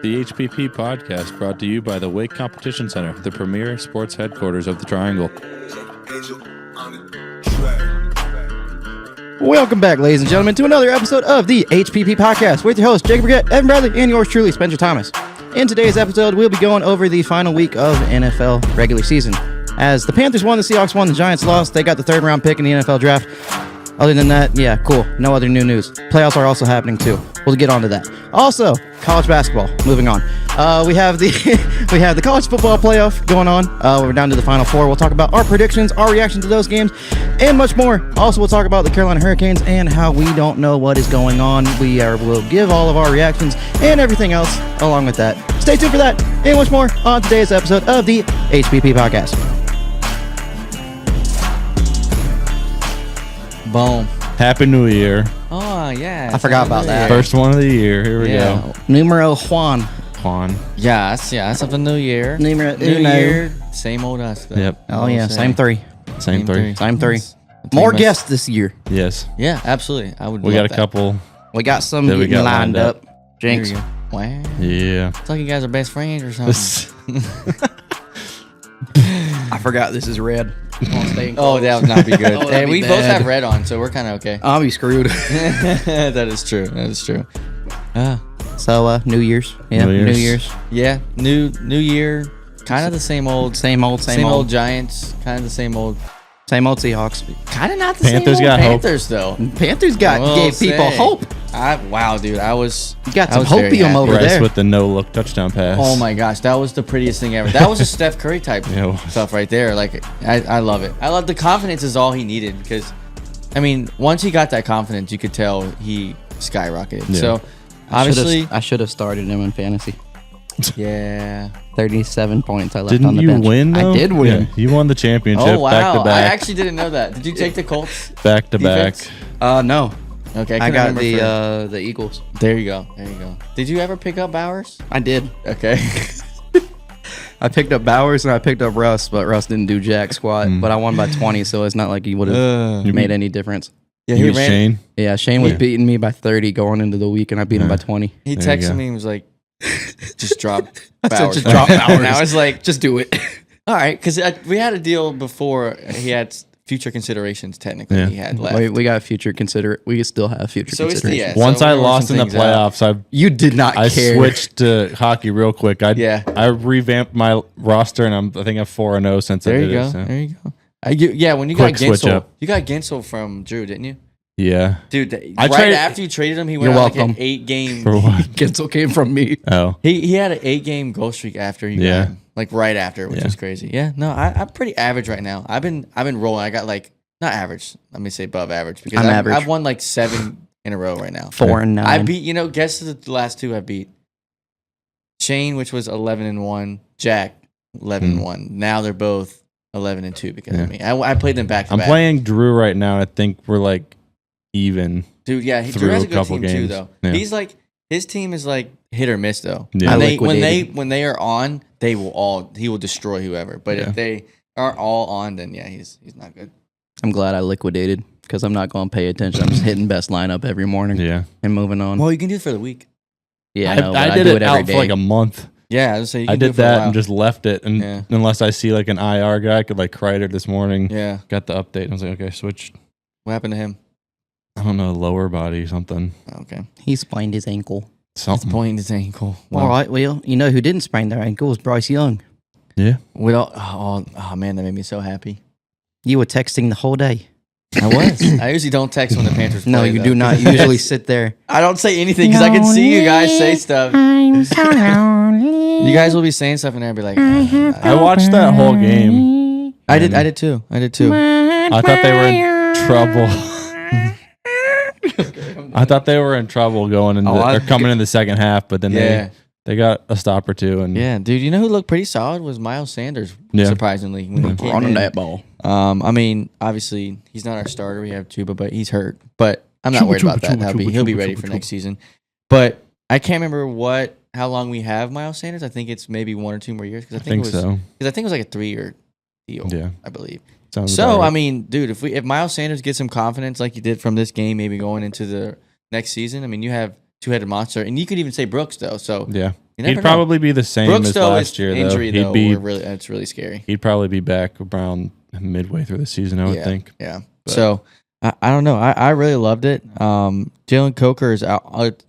The HPP podcast brought to you by the Wake Competition Center, the premier sports headquarters of the Triangle. Welcome back, ladies and gentlemen, to another episode of the HPP podcast with your hosts, Jacob Burgett, Evan Bradley, and yours truly, Spencer Thomas. In today's episode, we'll be going over the final week of NFL regular season. As the Panthers won, the Seahawks won, the Giants lost, they got the third round pick in the NFL draft. Other than that, yeah, cool. No other new news. Playoffs are also happening too. We'll get on to that. Also, college basketball. Moving on. We have the college football playoff going on. We're down to the Final Four. We'll talk about our predictions, our reaction to those games, and much more. Also, we'll talk about the Carolina Hurricanes and how we don't know what is going on. We'll give all of our reactions and everything else along with that. Stay tuned for that and much more on today's episode of the HPP podcast. Boom. Happy New Year. Oh, yeah. I forgot about that. First one of the year. Here we go. Numero Juan. Yes, of the new year. Numero New uno. year. Same old us. Though. Yep. Oh, yeah. Same three. Same three. Same three. More guests this year. Yes. Yeah, absolutely. We got a couple. We got some that we getting got lined lined up. Jinx. Wow. Yeah. It's like you guys are best friends or something. I forgot this is red. Oh, that would not be good. Oh, Hey, that'd be we both bad. have red on, so we're kind of okay. I'll be screwed. That is true. So, New Year's. Yeah, New New Year's. Year's. Yeah, new year. Kind of the same old Same old Giants. Kind of the same old. Seahawks. Kind of not the Panthers same old got hope. Panthers though. Panthers We'll gave people say. hope. Wow, dude, You got I some was very hopium happy. over Bryce there. with the no-look touchdown pass. Oh my gosh, that was the prettiest thing ever. That was a Steph Curry type Yeah, it was. stuff right there. Like, I love it. I love the confidence is all he needed because, I mean, once he got that confidence, you could tell he skyrocketed. Yeah. So, obviously, I should have started him in fantasy. yeah. 37 points I left Didn't on the you bench. win, though? I did win. Yeah, you won the championship Oh wow, back to I back. actually didn't know that. Did you take the Colts? Back to back. defense? No. Okay, I got the. the Eagles. There you go. Did you ever pick up Bowers? I did. Okay. I picked up Bowers and I picked up Russ, but Russ didn't do jack squat. But I won by 20, so it's not like he would have made any difference. Yeah, You beat Shane? Yeah, Shane was Yeah. beating me by 30 going into the week, and I beat him by 20. He There you texted go. me and was like, "Just drop I said, Bowers." "Just drop Bowers." And I was like, Just do it. all right, because we had a deal before. He had future considerations. Technically, Yeah. he had left. we got future We still have future So it's the considerations. yeah. Once so I we're working lost in the some things out. playoffs, You did not I care. switched to hockey real quick. Yeah. I revamped my roster, and I think I'm 4-0 since I There did you go. it. So. There you go. Yeah, when you Quick got switch Gensel, up. you got Gensel from Drew, didn't you? Yeah. Dude, I right traded- after you traded him, he went You're on like welcome. an 8-game. For what? Gensel came from me. Oh. He had an 8-game goal streak after he Yeah. got him, like right after, which Yeah. is crazy. Yeah, no, I'm pretty average right now. I've been rolling. I got like not average. Let me say above average because I'm average. I've won like 7 in a row right now. 4 and 9. I beat guess the last 2 I beat. Shane, which was 11-1. Jack, 11-1. Now they're both 11-2 because of me. I played them back to I'm back. playing Drew right now. I think we're like even. Dude, yeah, through Drew has a a good couple team too, games. though. Yeah. He's like his team is like hit or miss though. Yeah. When they are on, he will destroy whoever. But Yeah. if they are all on, then yeah, he's not good. I'm glad I liquidated because I'm not going to pay attention. I'm just hitting best lineup every morning Yeah. and moving on. Well, you can do it for the week. Yeah, I know, but I I did do it it every out day. for like a month. Yeah, I was say you can I do it did for a that while. and just left it. And Yeah. unless I see like an IR guy, I could like Kreider this morning. Yeah. Got the update. And I was like, okay, switch. What happened to him? I don't know, lower body, something. Okay. He sprained his ankle. He's Something. pointing his ankle. All right, well, you know who didn't sprain their ankle was Bryce Young. Yeah. Oh man, that made me so happy. You were texting the whole day. I was. I usually don't text when the Panthers play. No, you though. do not usually sit there. I don't say anything because I can see you guys say stuff. I'm so lonely. You guys will be saying stuff and I'll be like, I watched that whole game. I did too. I thought they were in trouble. I thought they were in trouble going into they're coming in the second half, but then Yeah. they got a stop or two and Yeah, dude. You know who looked pretty solid was Miles Sanders. Yeah. Surprisingly, when he came Running in. that ball. I mean, obviously he's not our starter. We have Chuba, but he's hurt. But I'm not worried about that. He'll be ready for next season. But I can't remember how long we have Miles Sanders. I think it's maybe 1 or 2 more years because I think so. Because I think it was like a 3-year deal. Yeah. I believe. Sounds So about right. I mean, dude, if Miles Sanders gets some confidence like he did from this game, maybe going into the next season, I mean, you have two-headed monster, and you could even say Brooks though. So Yeah. He'd probably be the same Brooks, as though, last year. Injury, though. It's really scary. He'd probably be back around midway through the season, I would think. Yeah. But. So I don't know. I really loved it. Jalen Coker is out,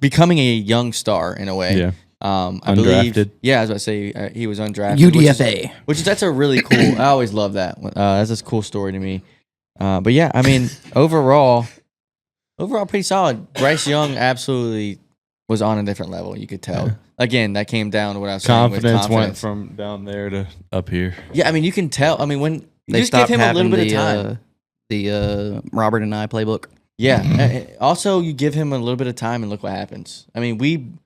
becoming a young star in a way. Yeah. I Undrafted. believe. Yeah, I was about to say he was undrafted. UDFA. Which is that's a really cool. I always love that. That's a cool story to me. But yeah, I mean, overall pretty solid. Bryce Young absolutely was on a different level. You could tell. Yeah. Again, that came down to what I was saying. Confidence went from down there to up here. Yeah, I mean, you can tell. I mean, when They just give stopped him a little having bit of time. the Robert and I playbook. Yeah. Also, you give him a little bit of time, and look what happens. I mean,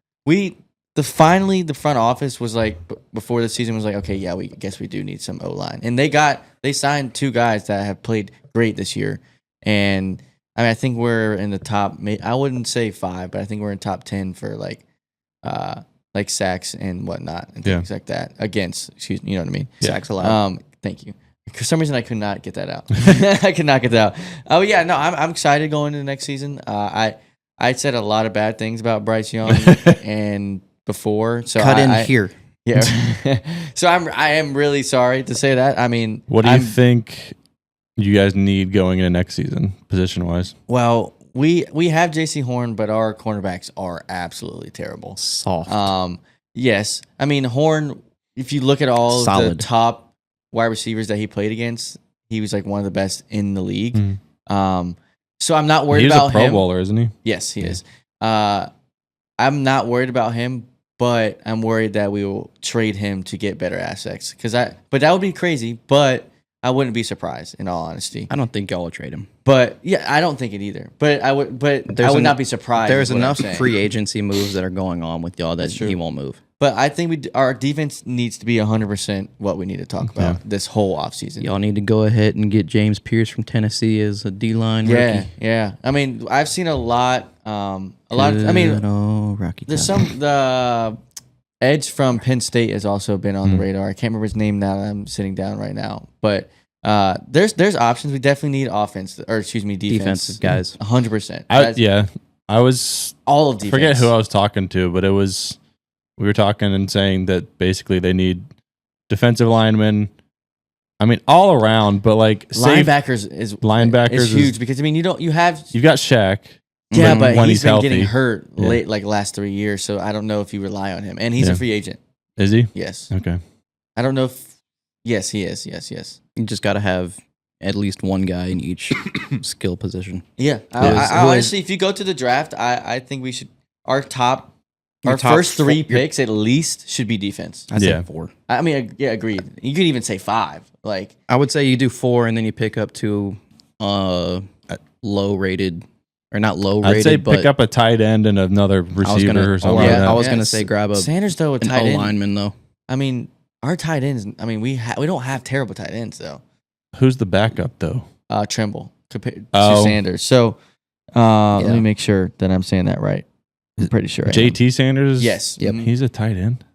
finally the front office was like before the season was like, okay, yeah, we guess we do need some O-line, and they signed 2 guys that have played great this year, and I mean, I think we're in the top. I wouldn't say 5, but I think we're in top 10 for like sacks and whatnot and things like that against. Excuse me, you know what I mean? Sacks allowed. Thank you. For some reason, I could not get that out. I could not get that out. Oh yeah, no, I'm excited going into the next season. I said a lot of bad things about Bryce Young and before, so Cut in here. Yeah. So I am really sorry to say that. I mean, what do you think you guys need going into next season, position wise? Well, we have J.C. Horn, but our cornerbacks are absolutely terrible. Soft. Yes, I mean Horn. If you look at all of the top wide receivers that he played against, he was like one of the best in the league. Mm. So I'm not worried about him. He's a Pro Bowler, isn't he? Yes, he is. I'm not worried about him, but I'm worried that we will trade him to get better assets. But that would be crazy. But I wouldn't be surprised, in all honesty. I don't think y'all will trade him. But yeah, I don't think it either. But I would. But I would not be surprised. There's enough free agency moves that are going on with y'all that he won't move. But I think our defense needs to be 100% what we need to talk about this whole offseason. Y'all need to go ahead and get James Pierce from Tennessee as a D-line rookie. Yeah. I mean, I've seen a lot. I mean, Rocky there's the edge from Penn State has also been on the radar. I can't remember his name now that I'm sitting down right now. But there's options. We definitely need defense. Defensive guys. 100%. I was all of defense. Forget who I was talking to, but we were talking and saying that basically they need defensive linemen. I mean, all around, but like linebackers is huge because I mean you've got Shaq. Yeah, but when he's been healthy. getting hurt late, like last 3 years. So I don't know if you rely on him, and he's a free agent. Is he? Yes. Okay. I don't know if. Yes, he is. Yes. You just got to have at least one guy in each skill position. Yeah. I honestly, if you go to the draft, I think we should our first 3 picks at least should be defense. I'd say 4. I mean, yeah, agreed. You could even say 5. Like I would say you do 4 and then you pick up 2 low rated or not low rated. I'd say pick up a tight end and another receiver or something like that. I was gonna say grab Sanders though, an O lineman though. I mean, our tight ends. I mean, we don't have terrible tight ends though. Who's the backup though? Trimble compared to Sanders. So let me make sure that I'm saying that right. I'm pretty sure. JT Sanders? Yes. Yep. He's a tight end?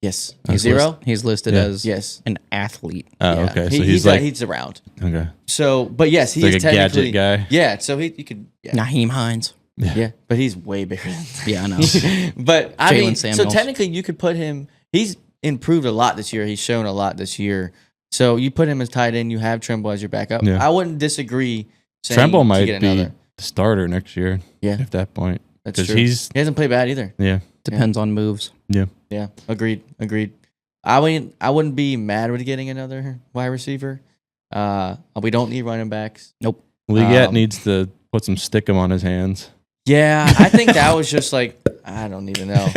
Yes. He's listed as an athlete. Oh, okay. So he's around. Okay. So, but yes, he's like a technically gadget guy. Yeah. So he could. Yeah. Naheem Hines. Yeah, but he's way bigger than that. Yeah, I know. But I mean, Samuels. so technically you could put him. He's improved a lot this year. He's shown a lot this year. So you put him as tight end. You have Trimble as your backup. Yeah. I wouldn't disagree. Trimble might be the starter next year. Yeah, at that point. That's true. He hasn't played bad either. Yeah. Depends on moves. Yeah. Yeah. Agreed. I wouldn't be mad with getting another wide receiver. We don't need running backs. Nope. Leggett needs to put some stickum on his hands. Yeah, I think that was just like I don't even know.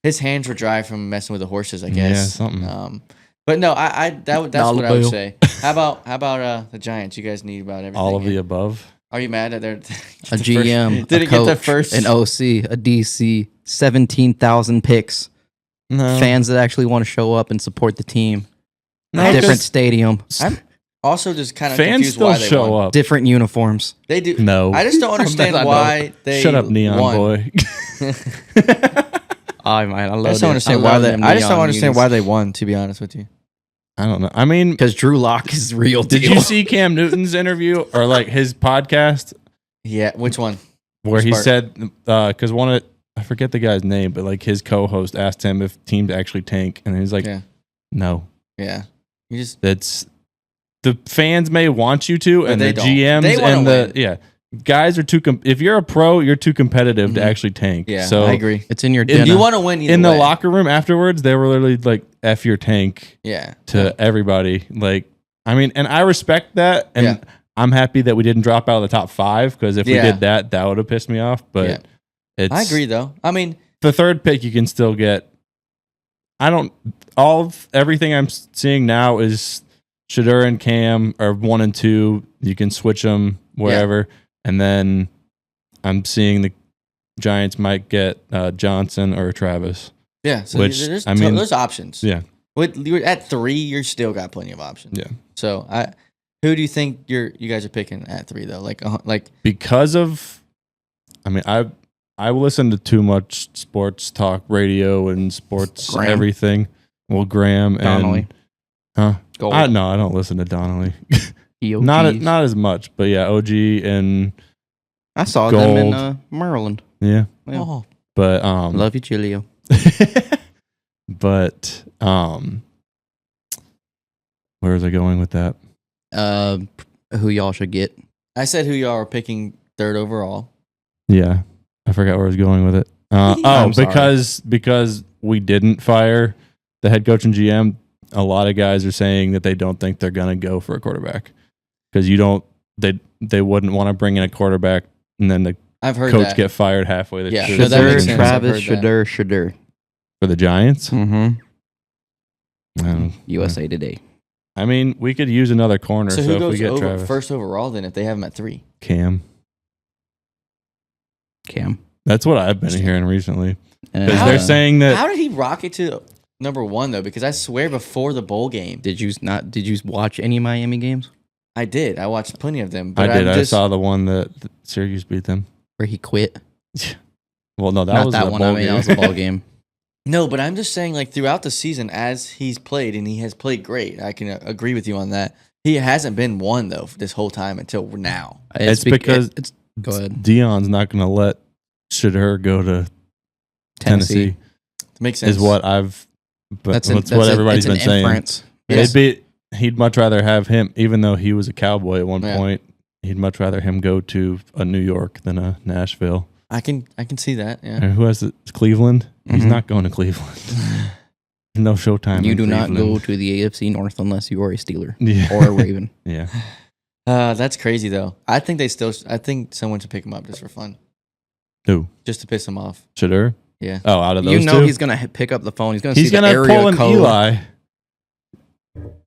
His hands were dry from messing with the horses, I guess. Yeah, something. But no, that's what I would say. How about the Giants? You guys need about everything. All of the above. Are you mad that they're a GM, didn't get the first, an OC, a DC, 17,000 picks, fans that actually want to show up and support the team, different stadium. I'm also just kind of fans confused still why they show won. up. Different uniforms. They do. No, I just don't understand why they shut up, neon won. boy. Oh man, I just don't understand why they. I just don't understand why they won. To be honest with you. I don't know. I mean, because Drew Lock is real deal. Did you see Cam Newton's interview or like his podcast? Yeah, which one? Where he said because I forget the guy's name, but like his co-host asked him if teams actually tank, and he's like, no. Yeah. That's the fans may want you to, and the don't. GMs and the guys are too. If you're a pro, you're too competitive to actually tank. Yeah, so I agree. It's in your you want to win in the locker room afterwards. They were literally like F your tank. To everybody. Like, I mean, and I respect that, and I'm happy that we didn't drop out of the top 5 because if we did that would have pissed me off. But I agree though. I mean, the 3rd pick you can still get. Everything I'm seeing now is Shedeur and Cam are 1 and 2. You can switch them wherever, and then I'm seeing the Giants might get Johnson or Travis. Yeah, so which there's options. Yeah, at 3, you're still got plenty of options. Yeah. So who do you think you guys are picking at 3 though? Like because of, I mean, I listen to too much sports talk radio and sports everything. Well, Graham Donnelly. And I don't listen to Donnelly. not as much, but yeah, OG and I saw Gold. them in Maryland. Yeah. Oh. But love you, Chilio. But where was I going with that? Who y'all should get? I said who y'all are picking 3rd overall. Yeah. I forgot where I was going with it. Because we didn't fire the head coach and GM, a lot of guys are saying that they don't think they're going to go for a quarterback because they wouldn't want to bring in a quarterback and then the coach get fired halfway. Shedeur. For the Giants? Mm-hmm. USA Today. I mean, we could use another corner. So who if goes we get over Travis. 1st overall then if they have him at 3? Cam. That's what I've been hearing recently. Because they're saying that. How did he rocket to number 1 though? Because I swear before the bowl game. Did you watch any Miami games? I did. I watched plenty of them. But I did. I saw the one that Syracuse beat them. Where he quit? Well, no, that was that one. That was a ball game. No, but I'm just saying, like, throughout the season, as he's played, and he has played great, I can agree with you on that. He hasn't been one, though, this whole time until now. It's because go ahead. Dion's not going to let Shedeur go to Tennessee. Makes sense. Is what that's what everybody's been saying. Yes. He'd much rather have him, even though he was a Cowboy at one point, he'd much rather him go to a New York than a Nashville. I can see that, yeah. And who has it? Cleveland? He's not going to Cleveland. No Showtime. You do not go to the AFC North unless you are a Steeler or a Raven. Yeah. That's crazy, though. I think someone should pick him up just for fun. Who? Just to piss him off. Shedeur? Yeah. Oh, out of those two? He's going to pick up the phone. He's going to pull an Eli.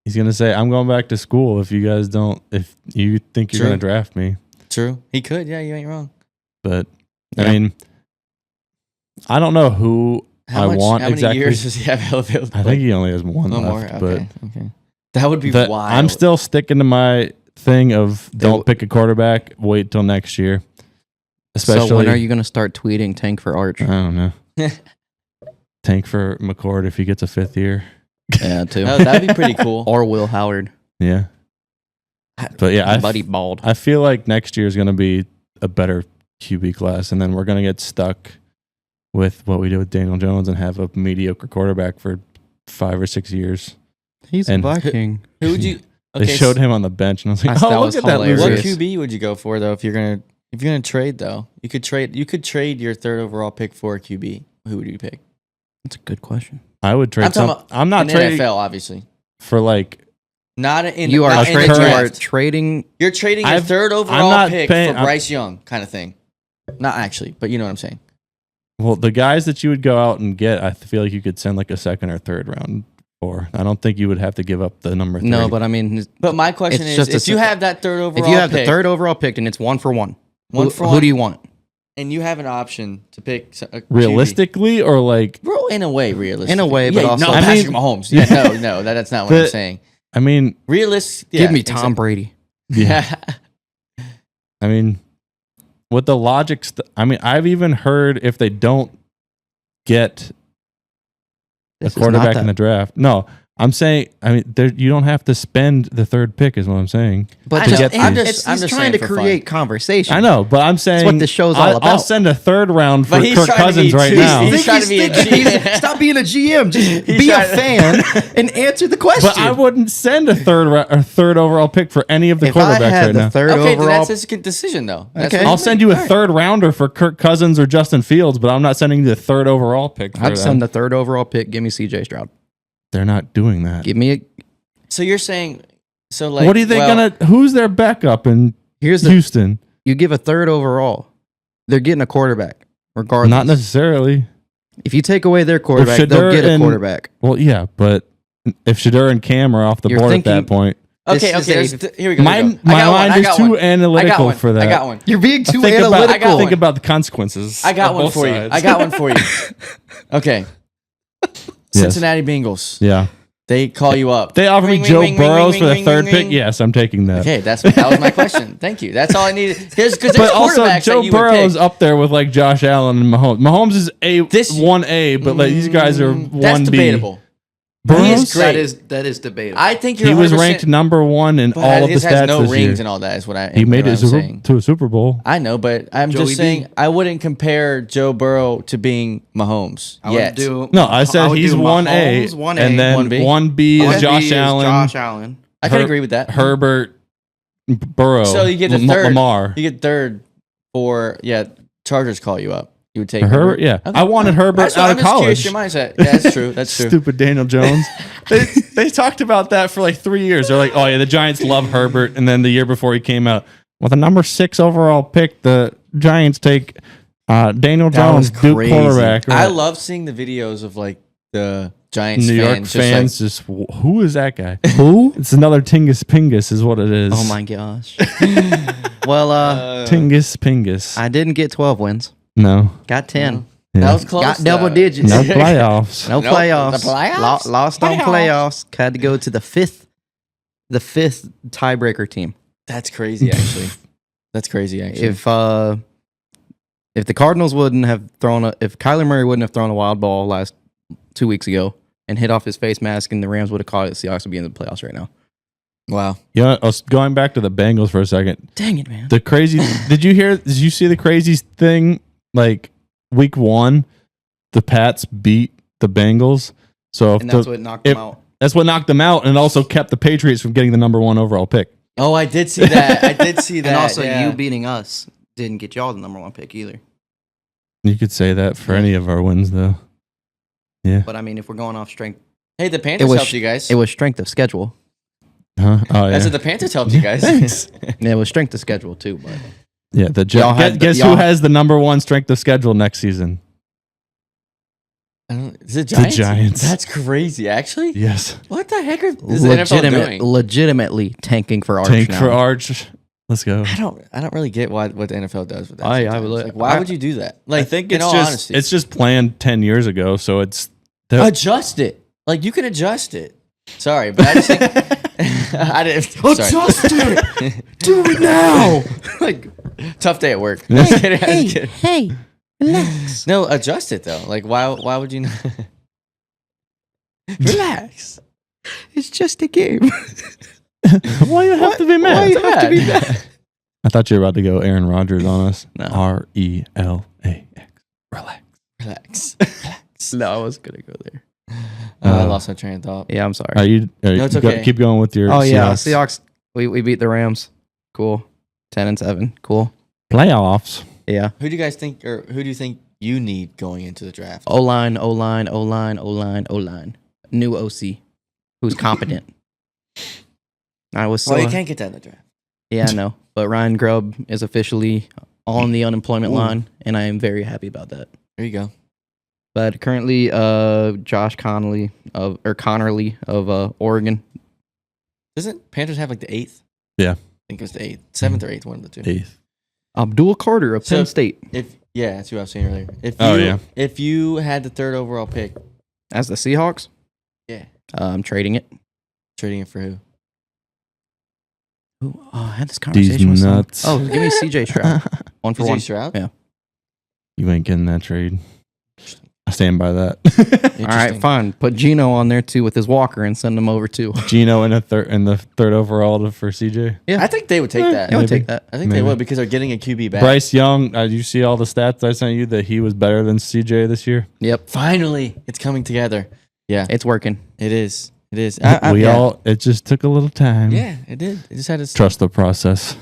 He's going to say, I'm going back to school if you guys don't, if you think you're going to draft me. True. He could. Yeah, you ain't wrong. But, I mean, I don't know who want exactly. How many years does he have available? I think he only has one left. More? Okay. That would be wild. I'm still sticking to my thing of don't pick a quarterback, wait till next year. Especially, so when are you going to start tweeting tank for Arch? I don't know. Tank for McCord if he gets a 5th year. Yeah, too. That'd be pretty cool. Or Will Howard. Yeah. But yeah, Buddy Bald. I feel like next year is going to be a better QB class, and then we're going to get stuck with what we did with Daniel Jones and have a mediocre quarterback for 5 or 6 years. He's a Viking. Who would you? They showed him on the bench, and I was like, "Oh, look at that loser." What QB would you go for though? If you're gonna trade though, you could trade your 3rd overall pick for a QB. Who would you pick? That's a good question. I would trade. I'm not trading NFL, obviously. For like. Not in you are draft. trading. You're trading your 3rd overall pick for Bryce Young, kind of thing. Not actually, but you know what I'm saying. Well, the guys that you would go out and get, I feel like you could send like a 2nd or 3rd round for. I don't think you would have to give up the number 3. No, but I mean, but my question is, if you have that 3rd overall, if you have the 3rd overall pick and it's 1 for 1, who do you want? And you have an option to pick realistically, or like, bro, in a way, realistically. In a way, but also, Patrick Mahomes. Yeah, no, that's not what I'm saying. I mean, give me Tom Brady. Yeah. I mean, with the logic, I've even heard if they don't get a quarterback in the draft. No, I'm saying, you don't have to spend the third pick, is what I'm saying. But I know. I'm He's just trying saying to for fun. create conversation. I know, but I'm saying what this show's all about. I'll send a third round for But he's Kirk trying to Cousins be right too- now. he's trying to be a GM. Stop being a GM. Just He's be a trying fan and answer the question. But I wouldn't send a third overall pick for any of the if I quarterbacks had right the now. third Okay, then overall, that's his decision, though. That's Okay. what I'll he send made. you a All right. third rounder for Kirk Cousins or Justin Fields, but I'm not sending you the third overall pick for I'd them. send the third overall pick. Give me CJ Stroud. They're not doing that. Give me a. So you're saying, so like, What do you think? Who's their backup in Here's the. Houston? You give a third overall. They're getting a quarterback, regardless. Not necessarily. If you take away their quarterback, they'll Shedeur get a and- quarterback. Well, yeah, but if Shedeur and Cam are off the You're board at thinking- that point, Okay, This okay. is Here we go. my here we go. I got one, mind I is got too one. analytical for that. I got one. You're being too Think analytical. one. think about the consequences. I got of one both for you. sides. I got one for you. Okay. Cincinnati Bengals. Yeah, They call you up. they offer Ring, me ring, Joe ring, Burrows ring, for the ring, third ring, pick. ring. Yes, I'm taking that. Okay, that was my question. Thank you. That's all I needed. Because But also, Joe Burrow's up there with like Josh Allen and Mahomes. Mahomes is This- 1A, but like these guys are 1B. That's debatable. Burrows, He is great. That is debatable. I think you're he was 100%, ranked number one in but all of the his stats has no this rings year. and all that is what I. He made what it I'm saying. to a Super Bowl. I know, but I'm Joey just saying B. I wouldn't compare Joe Burrow to being Mahomes yet. No, I said he's 1A, and then 1B? 1B is Josh Allen, Josh Allen. I can agree with that. Herbert, Burrow. So you get the third. Lamar. You get third for Chargers call you up. You would take Herbert. Yeah, Okay. I wanted Herbert out of I'm just curious college. your mindset. Yeah, that's true. That's true. Stupid Daniel Jones. they talked about that for like 3 years. They're like, oh yeah, the Giants love Herbert, and then the year before he came out with a number 6 overall pick, the Giants take Daniel That was Jones, Duke crazy. quarterback. I love seeing the videos of like the Giants New York fans. fans just who is that guy? Who? It's another Tingus Pingus is what it is. Oh my gosh. Well, Tingus Pingus. I didn't get 12 wins. No. Got 10. Yeah. That was close. Got double though. digits. No playoffs. No Nope. playoffs. The playoffs? Lost on playoffs. Had to go to the fifth tiebreaker team. That's crazy, actually. That's crazy, actually. If the Cardinals wouldn't have if Kyler Murray wouldn't have thrown a wild ball last 2 weeks ago and hit off his face mask and the Rams would have caught it, the Seahawks would be in the playoffs right now. Wow. Yeah, I was going back to the Bengals for a second. Dang it, man. The crazy did you see the crazy thing? Like week 1, the Pats beat the Bengals. So if And that's what knocked them out. That's what knocked them out, and it also kept the Patriots from getting the number 1 overall pick. Oh, I did see that. I did see that. And also, yeah. you beating us didn't get y'all the number 1 pick either. You could say that for any of our wins, though. Yeah. But I mean, if we're going off strength, Hey, the Panthers helped you guys. it was strength of schedule. Huh? Oh yeah. I said the Panthers helped you guys. Thanks. Yeah, it was strength of schedule too. But Yeah. Y'all had Guess y'all- who has the number 1 strength of schedule next season? Is it Giants? Giants. That's crazy, actually. Yes. What the heck is the NFL doing? legitimately tanking for Arch Tank now. for Arch. Let's go. I don't really get what the NFL does with that. I sometimes. would- Like, why I- would you do that? I Like, think in it's all just honesty, it's just planned 10 years ago, so it's adjust it. Like you can adjust it. Sorry, but I just think I didn't. Sorry. Adjust it. Do it now. Like, Tough day at work. I was kidding, I was kidding. Hey, relax. No, adjust it though. Like why would you not? Relax. it's just a game. why you have to be mad? Why you have to be mad? mad? I thought you were about to go Aaron Rodgers on us. No. RELAX. Relax. Relax. No, I was gonna go there. I lost my train of thought. Yeah, I'm sorry. Are you No, it's okay. keep going with your Oh yeah, Seahawks. Seahawks. We beat the Rams. Cool. 10-7. Cool. Playoffs. Yeah. Who do you guys think, or who do you think you need going into the draft? O-line. New OC, who's competent. I was so. Well, you can't get that in the draft. Yeah, I know. But Ryan Grubb is officially on the unemployment line, and I am very happy about that. There you go. But currently, Josh Connerly of Oregon. Doesn't Panthers have like the 8th? Yeah. I think it was the 8th, 7th or 8th, one of the two. 8th. Abdul Carter of Penn State. That's who I was saying earlier. If you had the 3rd overall pick, As the Seahawks, yeah, I'm trading it. trading it for who? Ooh, I had this conversation with someone. nuts. Oh, give me CJ Stroud. One for CJ one. Stroud? Yeah. You ain't getting that trade. I stand by that. All right, fine. Put Gino on there too with his walker and send him over too. Gino in the third overall for CJ. Yeah. I think they would take that. They would take that. I think they would because they're getting a QB back. Bryce Young, you see all the stats I sent you that he was better than CJ this year? Yep. Finally, it's coming together. Yeah, It's working. it is. It is. It just took a little time. Yeah, it did. It just had to Trust the process.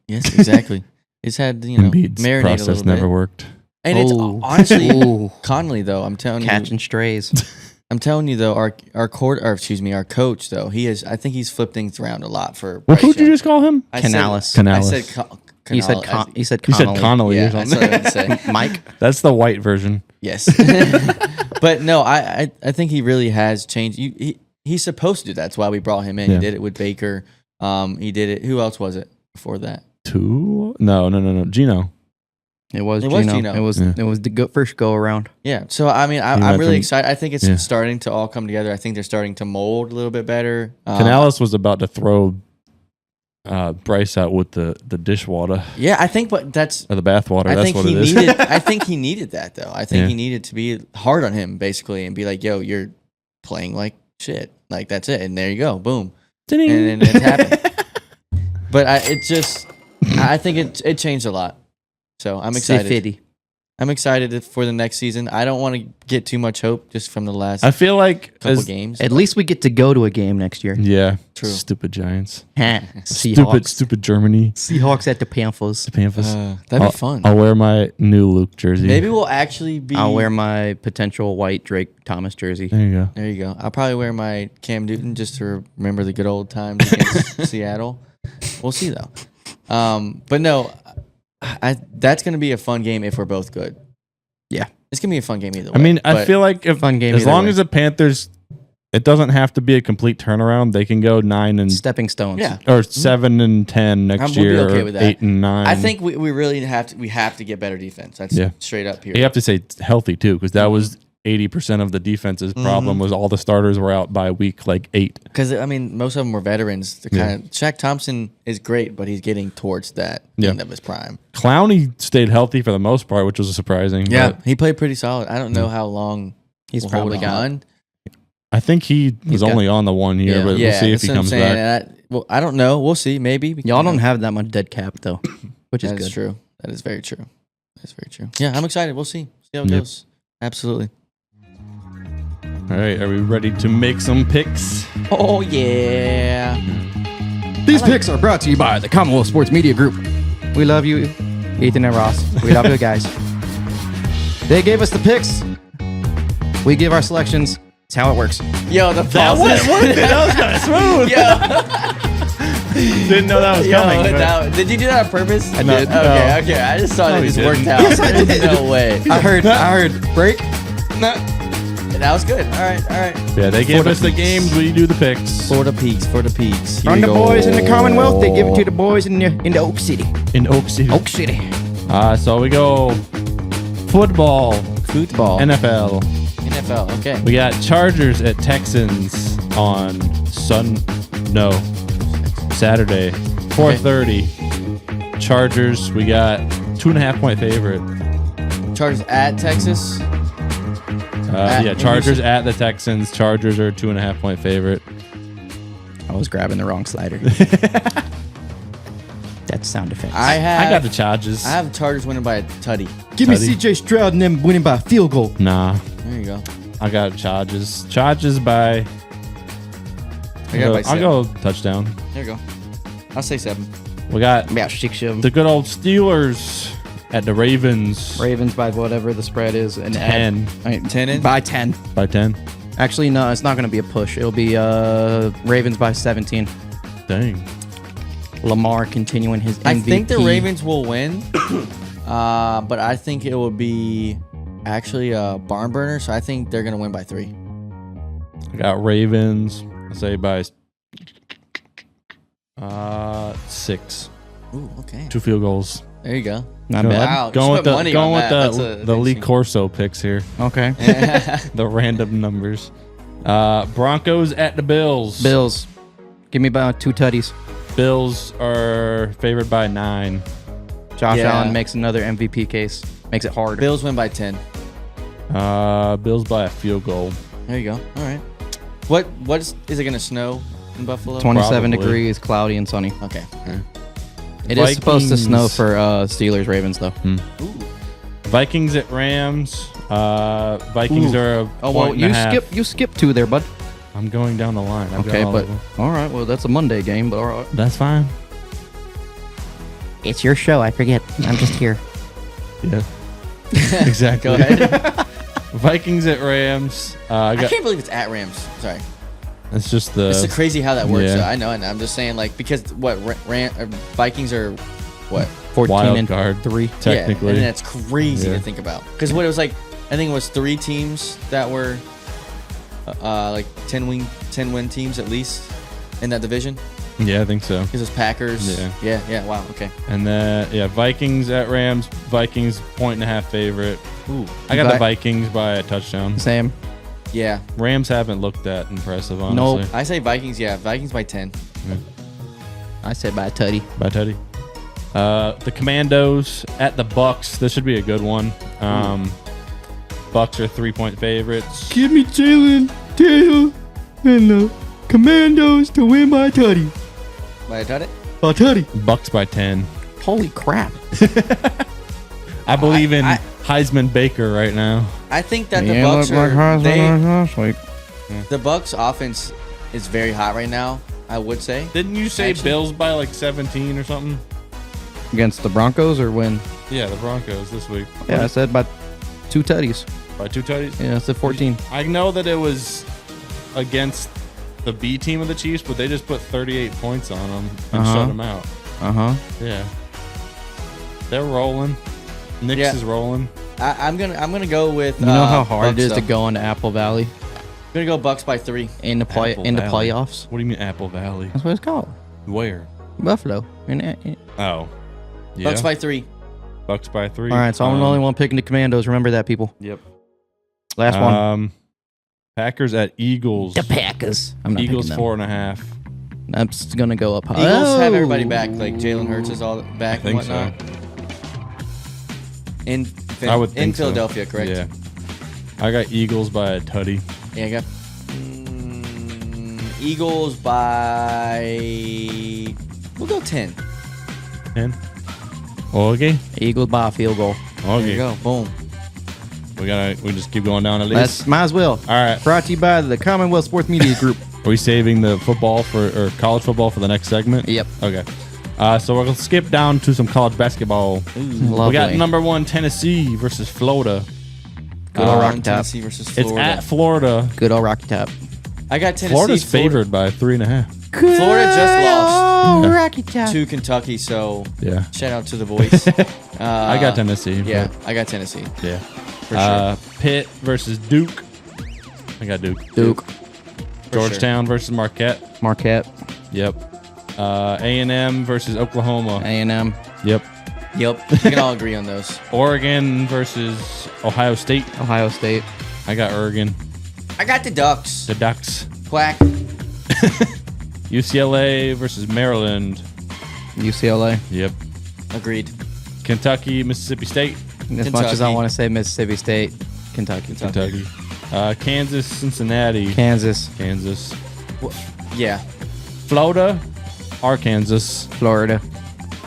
Yes, exactly. It's had Embiid's marinate a process little never bit. worked. And it's Ooh. honestly Ooh. Conley though. I'm telling you, Catching strays. I'm telling you though, our coach though, I think he's flipped things around a lot for. What Bryce did you Young. just call him? I said- Canales. I Canales. said You said Canales. you said You said Connolly. Connolly or Yeah, that's something. what I would say. Mike. That's the white version. Yes, but no, I think he really has changed. He's supposed to do that. That's why we brought him in. Yeah. He did it with Baker. He did it. Who else was it before that? Two? No. Gino. It was It Gino. was Gino. It was the first go around. Yeah. So I mean, I'm went really from- excited. I think it's Yeah. starting to all come together. I think they're starting to mold a little bit better. Canales was about to throw Bryce out with the dishwater Yeah, I think, but that's. or the bathwater. I That's think what he it is. needed. I think he needed that though. I think Yeah. he needed to be hard on him basically and be like, "Yo, you're playing like shit. Like that's it." And there you go, boom, and then it happened. But I think it changed a lot. So I'm excited. Fitty. I'm excited for the next season. I don't want to get too much hope just from the last I feel like couple games. At least we get to go to a game next year. yeah, True. stupid Giants, Seahawks. stupid Germany. Seahawks at the Panthers. The Panthers. That'd be fun. I'll wear my new Luke jersey. Maybe we'll actually be. I'll wear my potential white Drake Thomas jersey. There you go. There you go. I'll probably wear my Cam Newton just to remember the good old times against Seattle. We'll see though. But no, that's going to be a fun game if we're both good. Yeah. It's going to be a fun game either way. I mean, I but feel like if Fun game as either long way. as the Panthers, it doesn't have to be a complete turnaround. They can go 9 and Stepping stones. Yeah. or 7 and 10 next We'll be year, okay or with that. 8 and 9. I think we really have to get better defense. That's Yeah. straight up here. you have to say healthy too, because that was 80% of the defense's problem was all the starters were out by week like 8. Because, I mean, most of them were veterans. They're kind of Shaq Thompson is great, but he's getting towards that end of his prime. Clowney stayed healthy for the most part, which was surprising. but He played pretty solid. I don't know how long He's we'll probably hold got. on. I think he was got- only on the 1 year, Yeah. but Yeah, we'll see if that's he what I'm comes saying. back. And I don't know. We'll see. Maybe. Y'all don't have that much dead cap though, which is That is good. true. That is very true. That's very true. Yeah, I'm excited. We'll see. See how it Yep. goes. Absolutely. All right, are we ready to make some picks? Oh, yeah. These picks are brought to you by the Commonwealth Sports Media Group. We love you, Ethan and Ross. We love you guys. They gave us the picks. We give our selections. It's how it works. Yo, the pauses. That was kind of smooth. Didn't know that was coming. but- Did you do that on purpose? I did. Okay. I just thought No, it he just didn't. worked out. Yes, I did. No way. I heard break. That was good. All right. Yeah, they gave us the games. We do the picks For the peaks. Here From we the go. boys in the Commonwealth, they give it to the boys in the Oak City. in Oak City. Oak City. So we go football, Football. NFL. NFL. Okay. We got Chargers at Texans on Saturday, 4:30. Chargers. We got 2.5 point favorite. Chargers at Texas. Chargers at the Texans. Chargers are 2.5 point favorite. I was grabbing the wrong slider. That's sound effects. I got the Chargers. I have Chargers winning by a tutty. Give me Tutty. CJ Stroud and them winning by a field goal. Nah, There you go. I got Chargers. Chargers by. I got it by I'll 7. go touchdown. There you go. I'll say 7. We got About 6-7. the good old Steelers at the Ravens. Ravens by whatever the spread is. And 10 10 in? by 10. by 10. Actually, no, it's not going to be a push. It'll be Ravens by 17. Dang. Lamar continuing his MVP. I think the Ravens will win, but I think it will be actually a barn burner. So I think they're gonna win by 3. I got Ravens. I'll say by 6. Ooh, okay. 2 field goals. There you go. Not Going- bad. Wow, you Going with put the money going on with that. the That's the Lee interesting. Corso picks here. Okay. The random numbers. Broncos at the Bills. Bills. Give me about 2 tutties. Bills are favored by 9. Josh Yeah. Allen makes another MVP case. Makes it hard. Bills win by 10. Bills by a field goal. There you go. All right. What is it going to snow in Buffalo? 27 Probably. degrees, cloudy and sunny. Okay. It is supposed to Vikings. snow for Steelers Ravens though. Ooh. Vikings at Rams. Vikings are a point and a half. You skip 2 there, bud. I'm going down the line. I've got Okay, all but of them. all right. Well, that's a Monday game, but all right. That's fine. It's your show. I forget. I'm just here. Yeah. Exactly. Go ahead. Vikings at Rams. I can't believe it's at Rams. Sorry. It's just the. It's crazy how that works. yeah. I know, and I'm just saying, like, because what Vikings are what 14 Wild and card. 3. Technically. yeah, and that's crazy Yeah. to think about. Because what it was like, I think it was 3 teams that were like 10 win teams at least in that division. Yeah, I think so. Because it's Packers. Yeah. Yeah. Wow. Okay. And then Vikings at Rams. Vikings 1.5 favorite. Ooh. I got the Vi- Vikings by a touchdown. Same. Yeah. Rams haven't looked that impressive, honestly. Nope. I say Vikings. Yeah. Vikings by 10. I said by Tutty. By Teddy. The Commandos at the Bucks. This should be a good one. Bucks are 3-point favorites. Give me Jalen, Taylor, and the Commandos to win by Tutty. By a tutty? By Tutty. Bucks by 10. Holy crap. I believe in I- Heisman Baker right now. I think that the Bucks are last week. the Bucks offense is very hot right now. I would say. Didn't you say Actually- Bills by like 17 or something? Against the Broncos or win? Yeah, the Broncos this week. Yeah, I said by 2 tutties. By 2 tutties. Yeah, I said 14. I know that it was against the B team of the Chiefs, but they just put 38 points on them and Uh-huh. shut them out. Uh-huh. Yeah. They're rolling. Knicks Yeah. is rolling. I'm gonna go with. You know how hard Bucks, it is to though. go into Apple Valley I'm gonna go Bucks by 3. in the Apple Valley. playoffs? What do you mean Apple Valley? That's what it's called. Where? Buffalo. Oh. Yeah. Bucks by 3. Bucks by 3. All right, so I'm the only one picking the Commandos. Remember that, people. Yep. Last one. Packers at Eagles. The Packers. I'm not Eagles picking them. 4.5. I'm just gonna go up high. Eagles have everybody back. Like Jalen Hurts is all back I think and whatnot. In I would think so. Philadelphia, correct? Yeah. I got Eagles by a tutty. Yeah, I got Eagles by. We'll go 10. 10. Okay. Eagles by a field goal. There you Okay. go. Boom. We just keep going down the list. Might as well. All right. Brought to you by the Commonwealth Sports Media Group. Are we saving the football or college football for the next segment? Yep. Okay. So we're going to skip down to some college basketball. Lovely. We got number 1 Tennessee versus Florida. Good old Rocky Top. Tennessee versus It's Florida. at Florida. Good old Rocky Top. I got Tennessee. Florida's favored by 3.5. Florida just lost Oh, Rocky Top. to Kentucky, so Yeah. shout out to the boys. I got Tennessee. Yeah, I got Tennessee. Yeah. For sure. Pitt versus Duke. I got Duke. Duke. Georgetown versus Marquette. Marquette. Yep. A&M versus Oklahoma. A&M. Yep. Yep, we can all agree on those. Oregon versus Ohio State. Ohio State. I got Oregon. I got the Ducks. The Ducks. Quack. UCLA versus Maryland. UCLA. Yep. Agreed. Kentucky, Mississippi State. As much as I Kentucky. want to say Mississippi State, Kentucky. Kentucky. Kansas, Cincinnati. Kansas. Kansas. Yeah, Florida, Arkansas. Florida.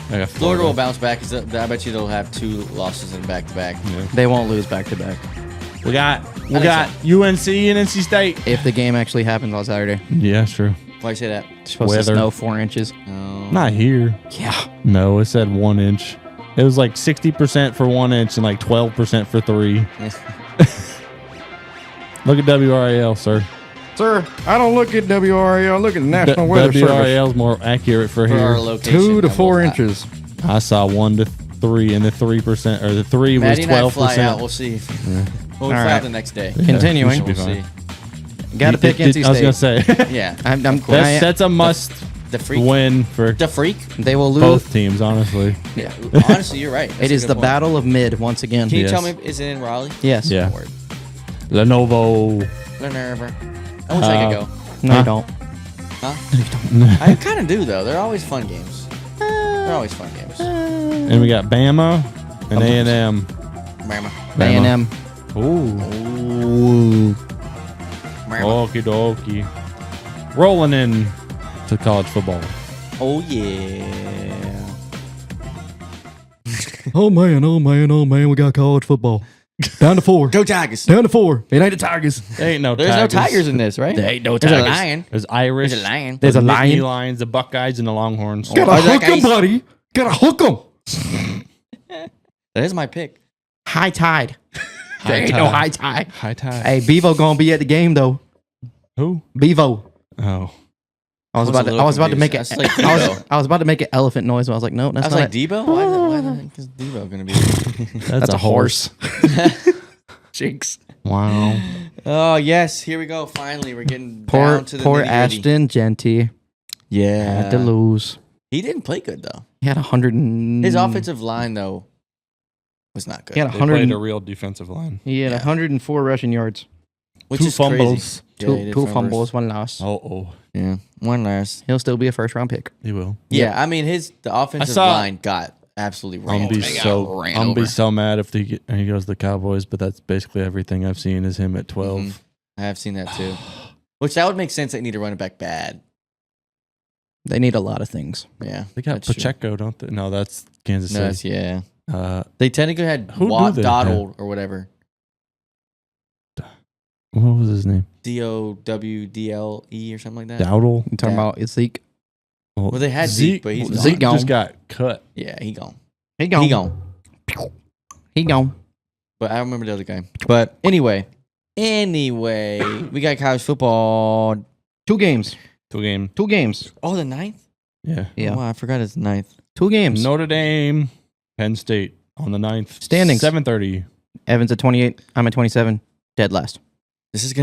I got Florida will bounce back. 'Cause I bet you they'll have 2 losses in back-to-back. Yeah. They won't lose back to back. We got think UNC and NC State. If the game actually happens on Saturday. Yeah, sure. Why you say that? It's supposed Weather. to snow 4 inches. Not here. Yeah. No, it said 1 inch. It was like 60% for 1 inch and like 12% for 3. Look at WRAL, sir. Sir, I don't look at WRAL. I look at the National Weather Service. WRAL is more accurate for For our here. location. 2 to I 4 will- inches. I saw 1 to 3, and the 3% or the 3 was Maddie and I fly out. 12%. We'll see. We'll All fly right. out the next day. Continuing. should be We'll fine. see. Got to pick NC I was gonna State. say Yeah. I'm that's a must The freak. win for The freak. They will lose. both teams. Honestly, Yeah. Honestly, you're right. That's It a is good the point. battle of mid once again. Can you Yes. tell me? Is it in Raleigh? Yes. yeah. Word. Lenovo. Whenever. I wish I could go. No, Huh? you don't. Huh? I kind of do though. They're always fun games. They're always fun games. And we got Bama and A&M. Bama. A&M. Ooh. Okie dokie. Rolling in to college football. Oh, yeah. Oh man, we got college football. Down to 4. Go Tigers. Down to 4. It ain't the Tigers. There ain't no There's Tigers. no Tigers in this, right? There ain't no There's a Tigers. lion. There's Irish. There's a lion. There's a Nittany lion. Lions, the Buckeyes, and the Longhorns. Gotta Oh, that hook 'em, guy's- buddy. Gotta hook 'em. That is my pick. High tide. There ain't tide. no high tide. High tide. Hey, Bevo gonna be at the game though. Who? Bevo. Oh. I was I was about a to. I little was about to make it. confused. I was I like, was. I was about to make an elephant noise, but I was like, no, that's I was not. like, Debo? Why the heck is Debo going to be? That's a horse. Jinx. Wow. Oh, yes. Here we go. Finally, we're getting Poor, down to the poor nitty-gritty. Ashton Genty Yeah. had to lose. He didn't play good, though. He had 100. His offensive line, though, was not good. He had They 100. played a real defensive line. He had 104 rushing yards. which two is fumbles. Crazy. Yeah, he did Two fumbles, 1 loss. Oh. Yeah, one last. He'll still be a first round pick. He will. Yeah, I mean, the offensive saw- line got absolutely I'm ran. be over. so mad if he goes to the Cowboys, but that's basically everything I've seen is him at 12. Mhm. I have seen that too. Which that would make sense. They need to run it back bad. They need a lot of things. Yeah, They got that's true. Pacheco, don't they? No, that's Kansas No, City. that's, yeah. Uh, They technically had Who do Watt they Donald or whatever. what was his name? DOWDLE or something like that. Dowdle. You talking Yeah. about Zeke? Well, they had Zeke, but he's gone. Zeke gone. just got cut. Yeah, he gone. He gone. He gone. He gone. But I remember the other guy. But anyway, we got college football. 2 games. 2 game. 2 games. Oh, the 9th? Yeah. Yeah. Oh, wow, I forgot it's the 9th. 2 games. Notre Dame, Penn State on the 9th. Standings. 7:30. Evans at 28. I'm at 27. Dead last. This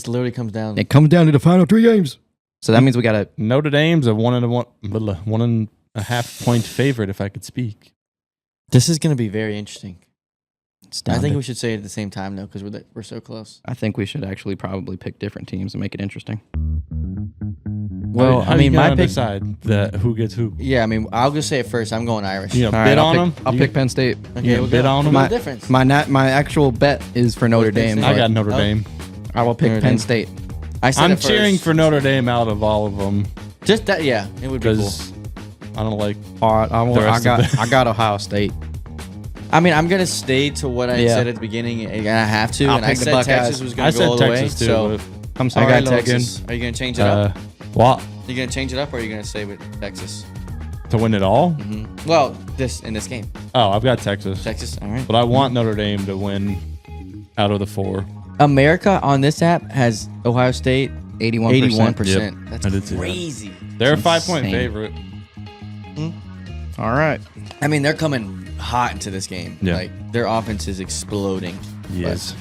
literally comes down. It comes down to the final 3 games. So that means we got to. Notre Dame's a 1.5 point favorite, if I could speak. This is going to be very interesting. I think we we should say it at the same time, though, because we're so close. I think we should actually probably pick different teams and make it interesting. Well, How I mean, you my gonna pick. decide that who gets who. Yeah, I mean, I'll just say it first. I'm going Irish. You know, All bid right, on them. I'll pick Penn State. Okay, you we'll bid go. on 'em? What's the difference? My actual bet is for Notre Penn Dame. State? I but got Notre Oh. Dame. I will pick Notre Penn Dame. State. I said I'm it first. cheering for Notre Dame out of all of them Just that, yeah. It would be cool. because I don't like. I rest of them. got Ohio State. I mean, I'm gonna stay to what I Yeah. said at the beginning, and I have to. I'll and I pick the said Buckeyes. Texas was I gonna go said all the Texas way. too. So I'm I sorry, got Logan. Texas. Are you gonna change it but, up? well, Are you gonna change it up, or are you gonna stay with Texas? to win it all. Well, in this game, Oh, I've got Texas, Texas. All right. but I want Notre Dame to win out of the 4. America on this app has Ohio State 81%. 81%. Yep. That's I did see that. crazy. They're a 5-point insane. favorite. All right. I mean, they're coming hot into this game. Yeah. Like their offense is exploding. Yes.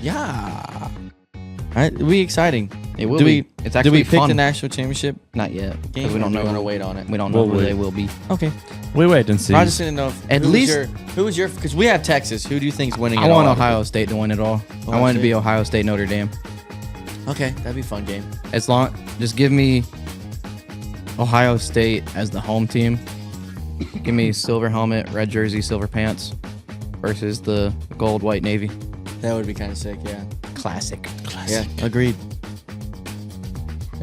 Yeah. All right, it'll be exciting. It will do be. we? It's Do actually we pick fun. the national championship Not yet. game? Because we don't know. We're gonna wait on it. We don't know We'll who wait. they will be. Okay. We wait and see. I just didn't know if At who was least- who was your because we have Texas. Who do you think's winning? I it want all? Ohio State to win it all. I Ohio want it to be State? Ohio State Notre Dame. Okay, that'd be a fun game. As long, just give me Ohio State as the home team. Give me silver helmet, red jersey, silver pants, versus the gold, white, navy. That would be kind of sick. Yeah. Classic. Yeah. Agreed.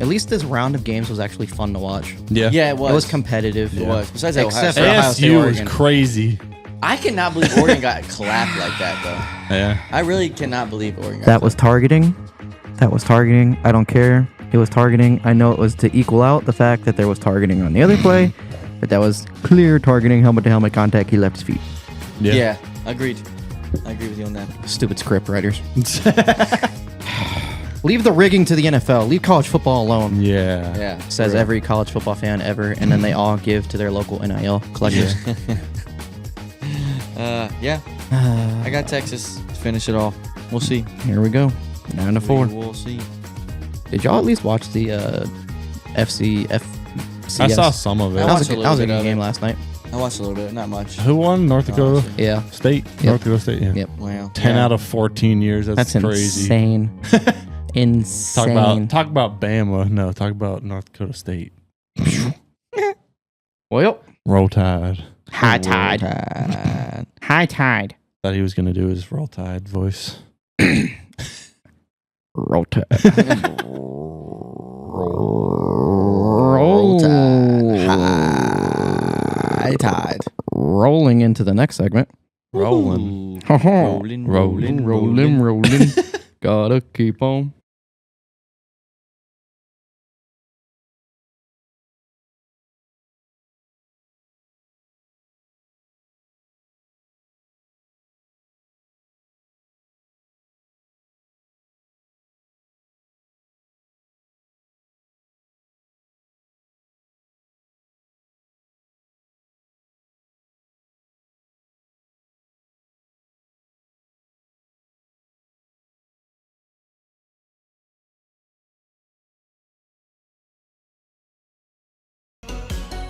At least this round of games was actually fun to watch. Yeah. Yeah, it was. It was competitive. It was. Besides that, Ohio Except State. for Ohio State, ASU was Oregon. crazy. I cannot believe Oregon got clapped like that, though. Yeah. I really cannot believe Oregon got That was targeting. That was targeting. I don't care. It was targeting. I know it was to equal out the fact that there was targeting on the other play, but that was clear targeting, helmet to helmet contact. He left his feet. Yeah. Agreed. I agree with you on that. Stupid script writers. Leave the rigging to the NFL. Leave college football alone. Yeah. Yeah. Says every college football fan ever, and then they all give to their local NIL collectors. Yeah. I got Texas to finish it all. We'll see. Here we go. 9-4. We'll see. Did y'all at least watch the FCS? I saw some of it. I That was watched a a good, that was a little bit good of game it. last night. I watched a little bit, not much. Who won? North Dakota Yeah. State? Yep. North Dakota State, yeah. Yep. Wow. 10 out of 14 years. That's crazy. insane. Insane. Talk about Bama. No, talk about North Dakota State. Well, Roll Tide. High tide. Tide. High tide. Thought he was going to do his Roll Tide voice. Roll Tide. Roll Tide. High Tide. Rolling into the next segment. Rolling. Rolling. Gotta keep on.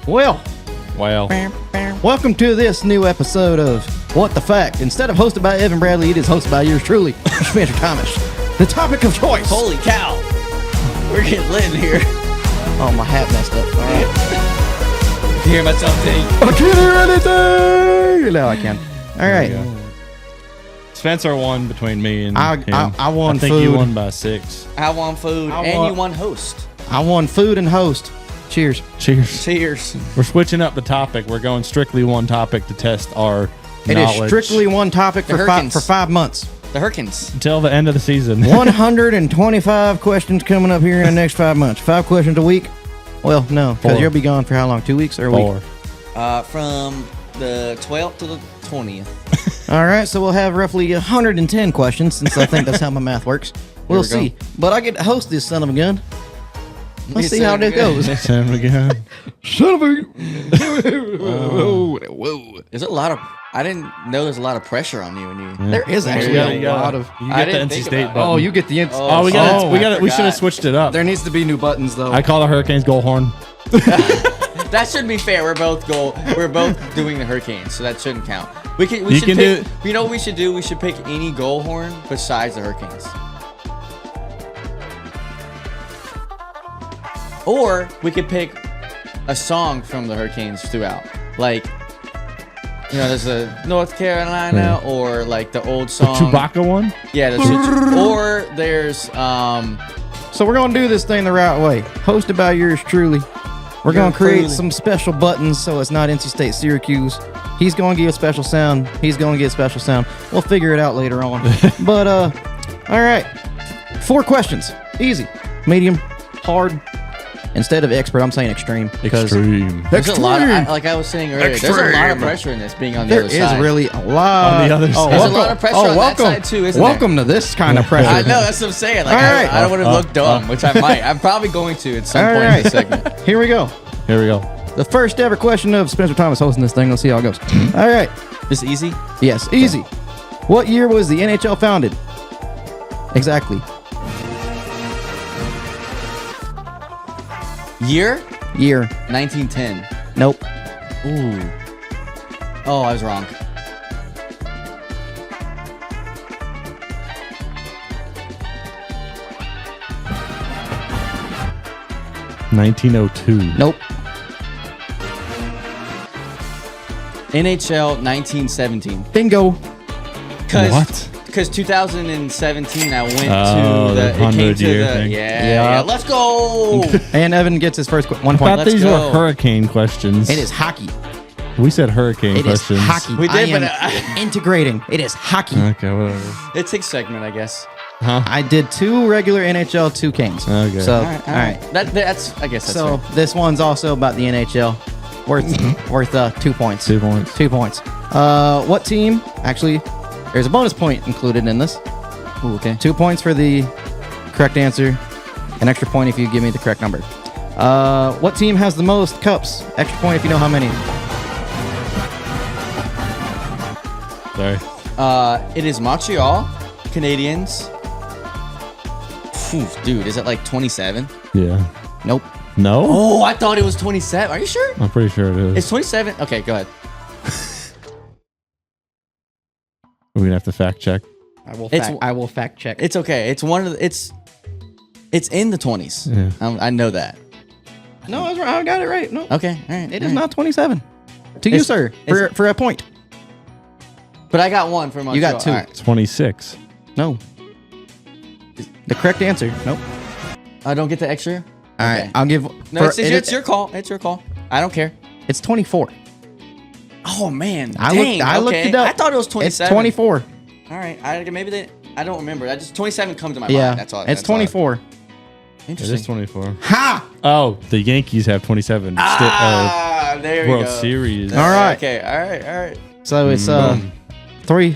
Well, welcome to this new episode of What the Fact. Instead of hosted by Evan Bradley, it is hosted by yours truly, Spencer Thomas. The topic of choice. Holy cow. We're getting lit in here. Oh, my hat messed up. All right. You hear myself take. I can't hear anything. Now I can. All right. Spencer won between me and I won I think food. you won by 6. I won food and you won host. I won food and host. Cheers. Cheers. Cheers. We're switching up the topic. We're going strictly one topic to test our It knowledge. is strictly one topic The for Hurricanes. 5 months. The Hurricanes. Until the end of the season. 125 questions coming up here in the next 5 months. 5 questions a week. Well, no, because 4. you'll be gone for how long? 2 weeks or a week? 4. From the 12th to the 20th. All right, so we'll have roughly 110 questions, since I think that's how my math works. We'll we go. see. But I get to host this son of a gun. Let's You see son how of a this gun. goes. Sam again. Son of a... Whoa. There's a lot of. I didn't know there's a lot of pressure on you when you. There is actually a lot of... You I get the didn't NC think State about it. button. Oh, you get the... Oh, we got Oh, we I got we should have forgot. switched it up. There needs to be new buttons, though. I call the Hurricanes goal horn. That shouldn't be fair. We're both doing the Hurricanes, so that shouldn't count. We should can pick. do- You know what we should do? We should pick any goal horn besides the Hurricanes. Or we could pick a song from the Hurricanes throughout. Like, there's a North Carolina or like the old The song. Chewbacca one? Yeah, or there's So we're going to do this thing the right way. Hosted by yours truly. We're going to create truly. some special buttons so it's not NC State Syracuse. He's going to give a special sound. He's going to get a special sound. We'll figure it out later on. But, all right. 4 questions. Easy. Medium. Hard. Instead of expert, I'm saying extreme. Because Extreme. there's a lot of, like I was saying earlier, there's a lot of pressure in this being on the there other is side. really a lot. On the other side. There's a lot of pressure on that side too, isn't there? Welcome to this kind of pressure. I know, that's what I'm saying. Like, All right. I don't want to look dumb, which I might. I'm probably going to at some All point right. in this segment. Here we go. Here we go. The first ever question of Spencer Thomas hosting this thing. Let's see how it goes. All right. This easy? Yes, easy. What year was the NHL founded? Exactly. Year? Year. 1910. Nope. Ooh. Oh, I was wrong. Oh, 1902. Nope. NHL 1917. Bingo. What? Because 2017, I went Oh, to the it came 100-year the, thing. Yeah. Let's go. And Evan gets his first 1 I point. thought Let's these go. were hurricane questions. It is hockey. We said hurricane It is questions. hockey. We did, I but am integrating. It is hockey. Okay, whatever. It's a segment, I guess. Huh? I did 2 regular NHL, 2 Kings. Okay. So, All all right. right. That's I guess that's So fair. this one's also about the NHL. Worth 2 points. 2 points. 2 points. What team? Actually, there's a bonus point included in this. Ooh, okay. 2 points for the correct answer. An extra point if you give me the correct number. What team has the most cups? Extra point if you know how many. Sorry. It is Montreal Canadiens. Phew, dude, is it like 27? Yeah. Nope. No? Oh, I thought it was 27. Are you sure? I'm pretty sure it is. It's 27? Okay, go ahead. We're going to have to fact check. I will fact check. It's okay. It's one of the, it's in the 20s. Yeah. I know that. No, I was right. I got it right. No, Okay, all right. it all is right. not 27. To you, It's- sir, it's- for a point. But I got one for Montreal. got 2. All right. 26. No. The correct answer. Nope. I don't get the extra. All right, I'll give. No, it's your call. It's your call. I don't care. It's 24. Oh man, I looked it up. I thought it was 27. It's 24. All right, I don't remember. I just 27 comes to my Yeah, mind. That's all. it's 24. It Interesting. is 24. Ha! Oh, the Yankees have 27. There we World go. Series. All right. Okay. All right. So it's 3-0.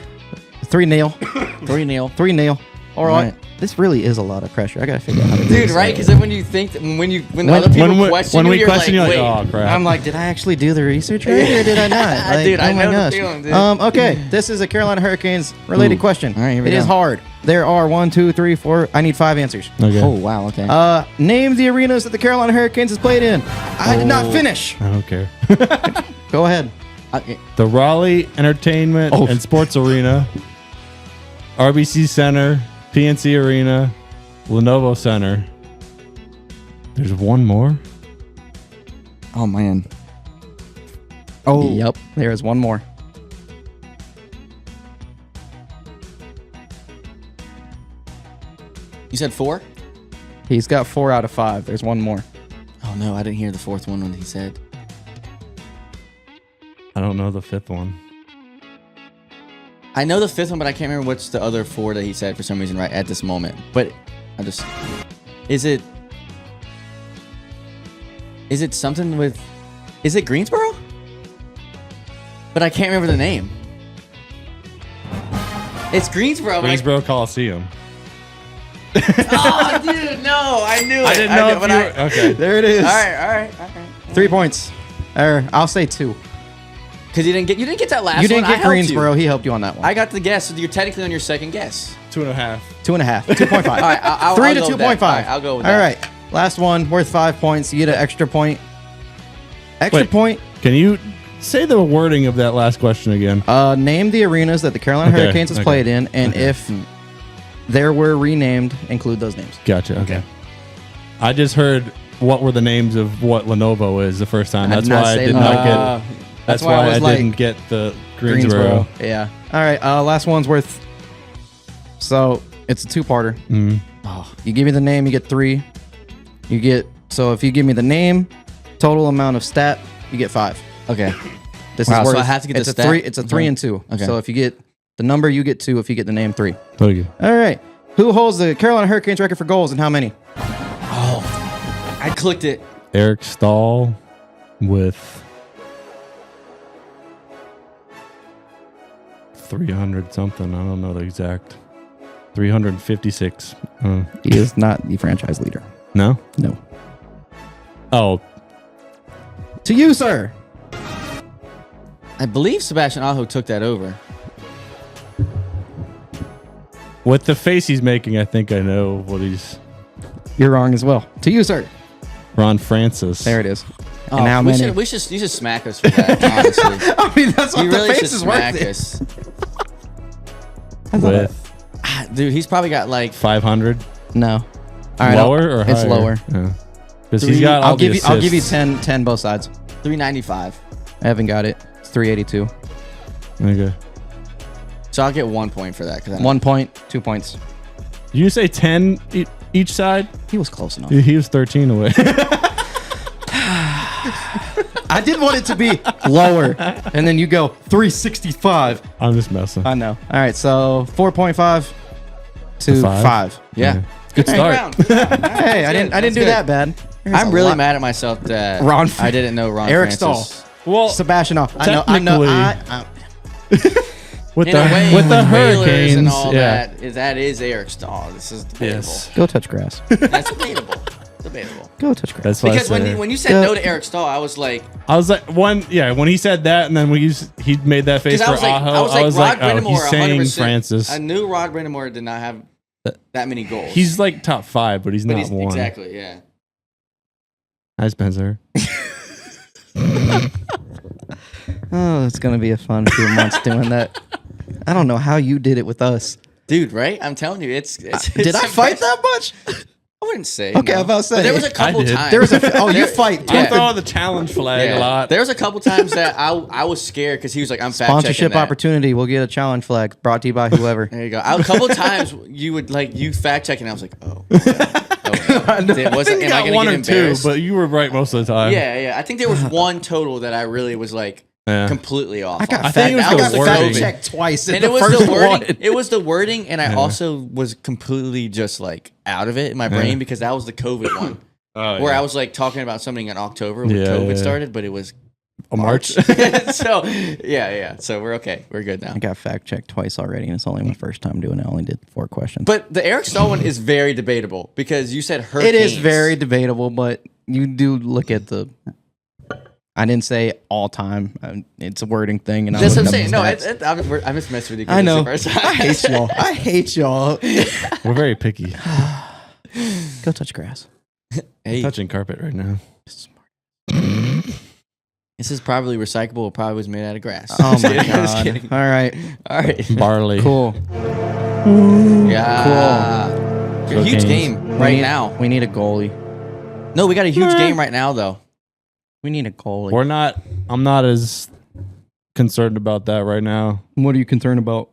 3-0. All right. Right. This really is a lot of pressure. I gotta figure out how to do Dude, this. right? Because then when you think, when other people question you, you're question, like, you're wait. like, oh crap. I'm like, did I actually do the research right or did I not? Like, Dude, I my know the gosh. feeling, dude. Okay, this is a Carolina Hurricanes related question. All right, here we It is go. hard. There are 1, 2, 3, 4. I need 5 answers. Okay. Oh wow. Okay. Name the arenas that the Carolina Hurricanes has played in. I did not finish. I don't care. Go ahead. The Raleigh Entertainment and Sports Arena, RBC Center, PNC Arena, Lenovo Center. There's one more. Oh man. Oh. Yep. There is one more. You said 4? He's got 4 out of 5. There's one more. Oh no, I didn't hear the 4th one when he said. I don't know the 5th one. I know the 5th one, but I can't remember what's the other 4 that he said for some reason right at this moment. But is it something with, is it Greensboro? But I can't remember the name. It's Greensboro. Greensboro Coliseum. Oh, dude, no, I knew it. I didn't know if you were, okay. There it is. All right. 3 points. Or I'll say 2. Because you didn't get that last one. You didn't I get helped Greensboro. you. He helped you on that one. I got the guess, so you're technically on your second guess. 2.5. 2.5. 2.5. All right, I'll 3 I'll to go with that. 2.5. All right, I'll go with All that. right. Last one, worth 5 points. You get an extra point. Extra Wait. point. Can you say the wording of that last question again? Name the arenas that the Carolina Okay, Hurricanes has okay. played in, and if there were renamed, include those names. Gotcha. Okay. I just heard what were the names of what Lenovo is the first time. I That's did not why I say did that. not get. That's why I was like, didn't get the Greensboro. Yeah. All right. Last one's worth. So it's a 2-parter. Mm. Oh, you give me the name, you get 3. You get, so if you give me the name, total amount of stat, you get 5. Okay. This Wow, is worth, so I have to get it's the a stat? 3. It's a 3 Okay. and 2. Okay. So if you get the number, you get 2. If you get the name, 3. Thank you. All right. Who holds the Carolina Hurricanes record for goals and how many? I clicked it. Eric Stahl with 300 something. I don't know the exact. 356. He is not the franchise leader. No? No. Oh, To you, sir. I believe Sebastian Aho took that over. with the face he's making, I think I know what he's. You're wrong as well. To you, sir. Ron Francis. There it is. Oh, And how many? you should smack us for that, honestly. I mean, that's what You the really should face is smack worth. us. With Dude, he's probably got like 500. No. All right. Lower or higher? It's lower. Because he's got all I'll give you. the I'll give you assists. 10 both sides. 395. I haven't got it. It's 382. Okay. So I'll get 1 point for that. 1 point, 2 points. Did you say 10 each side? He was close enough. He was 13 away. I did want it to be lower, and then you go 365. I'm just messing. I know. All right, so 4.5 to To 5? 5. Yeah. Good start. Hey, I didn't do that bad. There's I'm a really lot. mad at myself that Ron I didn't know Ron Eric Francis. Well, Sebastian off. I know. with In a way, with the Whalers Hurricanes and all yeah. that is Eric Stahl. This is debatable. Yes. Go touch grass. That's debatable. Debatable. Go touch grass. That's why Because I said when you said no to Eric Stahl, I was like, when he said that and then he made that face because for I Aho, was like, Rod oh, Brindamore, he's saying 100%. Francis. I knew Rod Brindamore did not have that many goals. He's like top 5, but he's not one. Exactly, yeah. Hi, Spencer. Oh, it's gonna be a fun few months doing that. I don't know how you did it with us. Dude, right? I'm telling you, it's Did I fight that much? I wouldn't say. Okay, no. I'm about to say. But there was a couple I did. times. There was you fight. I throw the challenge flag a lot. There was a couple times that I was scared because he was like, I'm fact Sponsorship checking that. opportunity. We'll get a challenge flag brought to you by whoever. There you go. A couple times you would you fact checking. I was like, oh. I think you got one or two, but you were right most of the time. Yeah. I think there was one total that I really was like completely off. I think it was the wording. fact checked twice. And it was the wording. It was the wording, and I also was completely just like out of it in my brain because that was the COVID one, where I was like talking about something in October when COVID started, but it was March. So so we're okay. We're good now. I got fact checked twice already, and it's only my first time doing it. I only did 4 questions. But the Eric Stahl one is very debatable because you said hurricanes. It is very debatable, but you do look at the. I didn't say all time. It's a wording thing, and that's what I'm saying. No, I just messed with you. I know. It's the first time. I hate y'all. We're very picky. Go touch grass. Hey, Touching carpet right now. this is probably recyclable. It probably was made out of grass. Oh my Just god! kidding. All right, Barley. cool. Yeah, cool. A huge Cocaine. game right now. We need a goalie. No, we got a huge game right now though. We need a goalie. We're not. I'm not as concerned about that right now. What are you concerned about?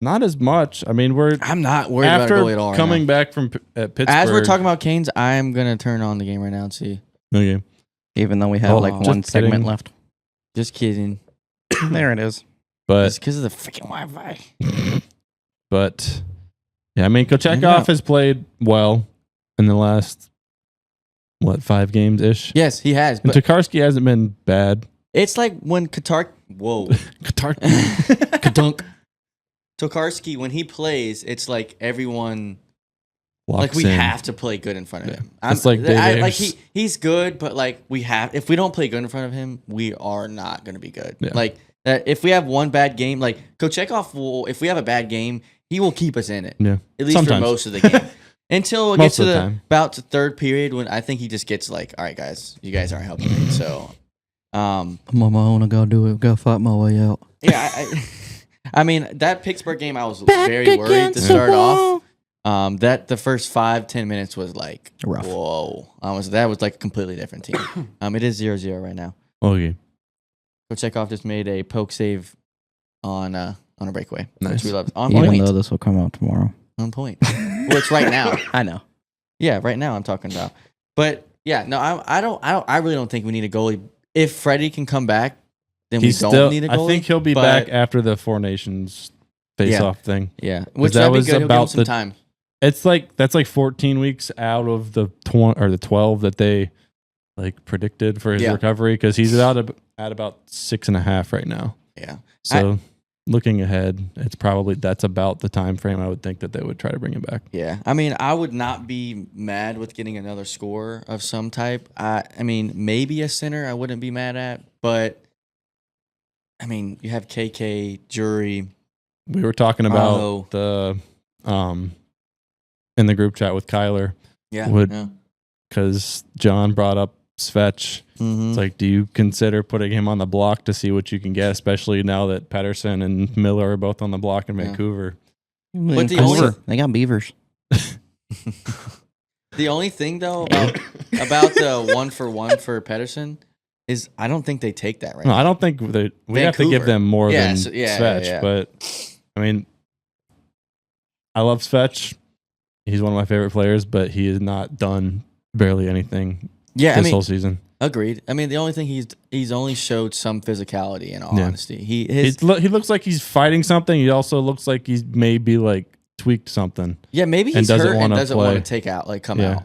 Not as much. I mean, we're I'm not worried after about a goalie at all. Right coming now. back from Pittsburgh. As we're talking about Canes, I'm gonna turn on the game right now and see. Okay. Even though we have like just one segment kidding. left. Just kidding. There it is. But It's because of the freaking Wi-Fi. yeah, I mean, Kochetkov has played well in the last 5 games ish. Yes, he has. And But Tokarski hasn't been bad. it's like when Whoa. Kadunk Tokarski, when he plays, it's like everyone. locks Like we in. have to play good in front of him. It's like he's good, but like if we don't play good in front of him, we are not going to be good. Yeah. Like if we have one bad game, like Kochetkov will, if we have a bad game, he will keep us in it. Yeah. At least Sometimes. for most of the game. Until it Most gets of to the time. about the third period when I think he just gets like, all right, guys, you guys aren't helping me. So, Mama, I want to go do it. Go fight my way out. yeah, I mean that Pittsburgh game, I was very worried to start off. That the first 5-10 minutes was like Rough. Whoa, that was like a completely different team. It is 0-0 right now. Okay. Kochetkov just made a poke save on a breakaway, Nice. which we love. On Even point. though this will come out tomorrow. On point. Well, it's right now. I know. Yeah, right now I'm talking about. But yeah, no, I really don't think we need a goalie. If Freddie can come back, then we don't need a goalie. I think he'll be back after the Four Nations face-off thing. Yeah, which that that'd be was good. He'll give him about some time. It's like that's like 14 weeks out of the 12 that they like predicted for his recovery because he's at about 6.5 right now. Yeah. So looking ahead, that's about the time frame I would think that they would try to bring him back. Yeah. I mean, I would not be mad with getting another scorer of some type. I mean, maybe a center I wouldn't be mad at, but I mean, you have KK, Jury. We were talking about the in the group chat with Kyler. Yeah. Because John brought up Svetch. Mm-hmm. It's like, do you consider putting him on the block to see what you can get, especially now that Pedersen and Miller are both on the block in Vancouver? But They got beavers. The only thing though about the 1-for-1 for Pedersen is I don't think they take that right No, now. I don't think that we have to give them more than Svetch. But I mean, I love Svetch. He's one of my favorite players, but he has not done barely anything this whole season. Agreed. I mean, the only thing he's only showed some physicality. In all honesty, he looks like he's fighting something. He also looks like he's maybe like tweaked something. Yeah, maybe he's doesn't hurt and wanna doesn't play. want to come out.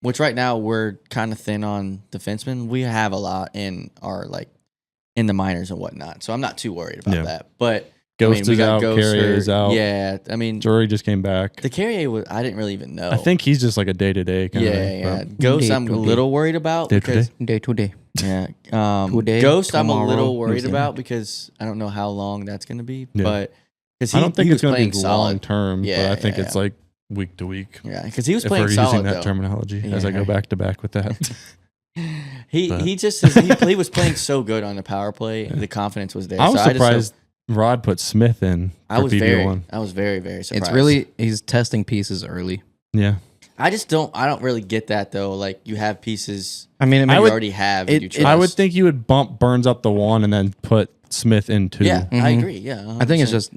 Which right now we're kind of thin on defensemen. We have a lot in our in the minors and whatnot, so I'm not too worried about that. But Ghost is out, Carrier is out. Yeah, I mean, Drury just came back. the Carrier I didn't really even know. I think he's just like a day-to-day kind of thing. Yeah. Ghost, I'm a little worried about because Day to day. yeah. Today, Ghost, I'm a tomorrow, little worried Tuesday. about because I don't know how long that's going to be. Yeah. But because I don't think he it's was going to playing be solid. long term, but Yeah, I think yeah, it's like week to week. Yeah, because he was If playing we're solid using that though. terminology as I go back to back with that. He was playing so good on the power play. The confidence was there. I was so surprised Rod put Smith in for I was PB1. very, very surprised. It's really he's testing pieces early. Yeah. I don't really get that though. Like you have pieces. I mean, you already have. You trust. I would think you would bump Burns up to 1 and then put Smith in 2. Yeah, I agree. Yeah, 100%. I think it's just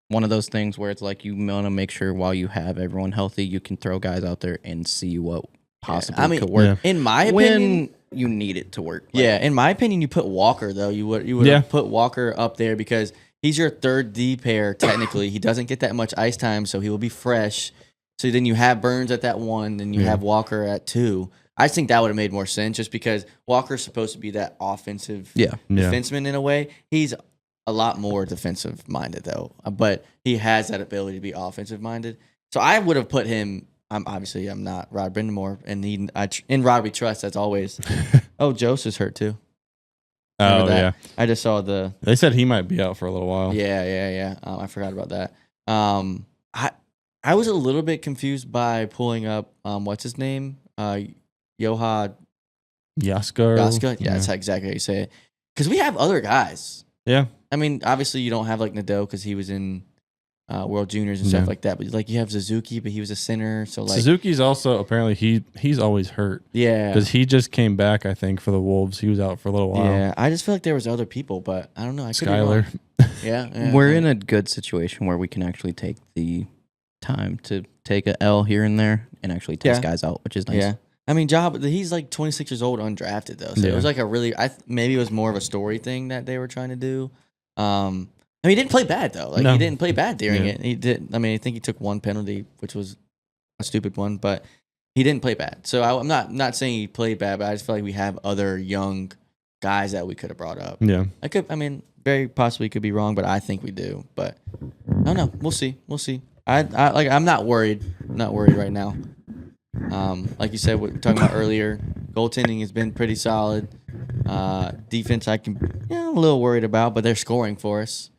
one of those things where it's like you want to make sure while you have everyone healthy, you can throw guys out there and see what possibly could work. In my opinion, when you need it to work. In my opinion, you put Walker though. You would put Walker up there because he's your third D pair technically. He doesn't get that much ice time, so he will be fresh. So then you have Burns at that 1, then you have Walker at 2. I think that would have made more sense just because Walker's supposed to be that offensive defenseman in a way. He's a lot more defensive minded though, but he has that ability to be offensive minded. So I would have put him. I'm not Rod Brindamore, and in Rod we trust as always. Oh, Joseph's hurt too. Oh yeah, I just saw the. They said he might be out for a little while. Yeah. I forgot about that. I was a little bit confused by pulling up what's his name, Yoha Yaska. Yeah, that's exactly how you say it. Because we have other guys. Yeah. I mean, obviously you don't have like Nadeau because he was in World Juniors and stuff like that. But like you have Suzuki, but he was a center. So like Suzuki's also apparently he's always hurt. Yeah. Because he just came back, I think, for the Wolves. He was out for a little while. Yeah. I just feel like there was other people, but I don't know. I could be Skyler. wrong. Yeah. We're in a good situation where we can actually take the time to take a L here and there and actually test guys out, which is nice. Yeah. I mean, he's like 26 years old, undrafted though. So it was like a really, maybe it was more of a story thing that they were trying to do. I mean, he didn't play bad though. Like he didn't play bad during it. He did. I mean, I think he took 1 penalty, which was a stupid one, but he didn't play bad. So I'm not saying he played bad, but I just feel like we have other young guys that we could have brought up. Yeah. I mean, very possibly could be wrong, but I think we do. But I don't know. We'll see. I'm not worried. I'm not worried right now. Like you said, what we were talking about earlier, goaltending has been pretty solid. Defense, I'm a little worried about, but they're scoring for us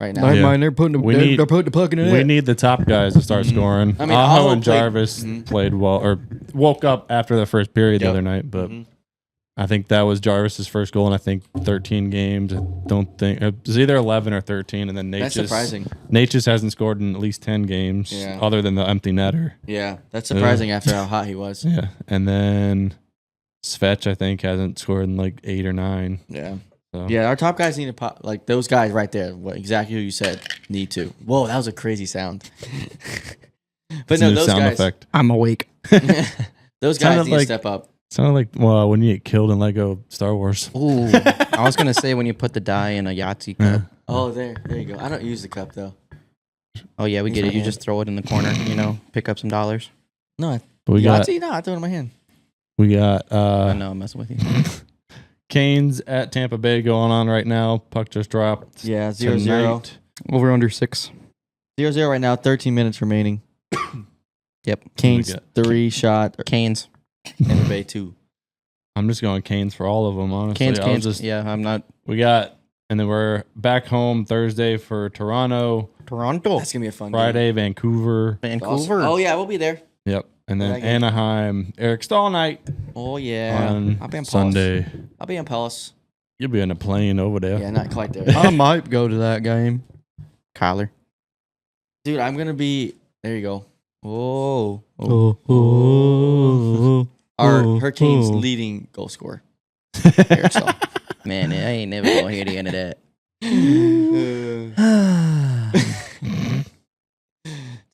right now. They're putting they're putting the puck in it. We need the top guys to start scoring. I mean, Aho and Jarvis played well, or woke up after the first period the other night, but I think that was Jarvis's first goal in, I think, 13 games. I don't think it was either 11 or 13, and then That's surprising. Nate just hasn't scored in at least 10 games, other than the empty netter. Yeah, that's surprising after how hot he was. Yeah, and then Svetch, I think, hasn't scored in like 8 or 9. Yeah. So. Yeah, our top guys need to pop. Like those guys right there, exactly who you said, need to. Whoa, that was a crazy sound. But it's no, a new those sound guys. Effect. I'm awake. Those guys need to step up. Sounded like when you get killed in Lego Star Wars. Ooh, I was gonna say when you put the die in a Yahtzee cup. Oh, there you go. I don't use the cup though. Oh yeah, we get it. You just throw it in the corner. Pick up some dollars. No, Yahtzee? No, I throw it in my hand. We got. I know, I'm messing with you. Canes at Tampa Bay going on right now. Puck just dropped. Yeah, 0-0. Over under 6. 0-0 right now. 13 minutes remaining. Yep. Canes 3 shot. Canes. Tampa Bay 2. I'm just going Canes for all of them, honestly. Canes. Yeah, I'm not. We got, and then we're back home Thursday for Toronto. That's gonna be a fun Friday, game. Vancouver. Oh yeah, we'll be there. Yep. And then Anaheim, Eric Stahl night. Oh yeah. On I'll be on Sunday. I'll be on Palace. You'll be on a plane over there. Yeah, not quite there. I might go to that game. Kyler. Dude, I'm gonna be. There you go. Oh. Our Hurricanes leading goal scorer. Eric Stahl. Man, I ain't never gonna hear the end of that.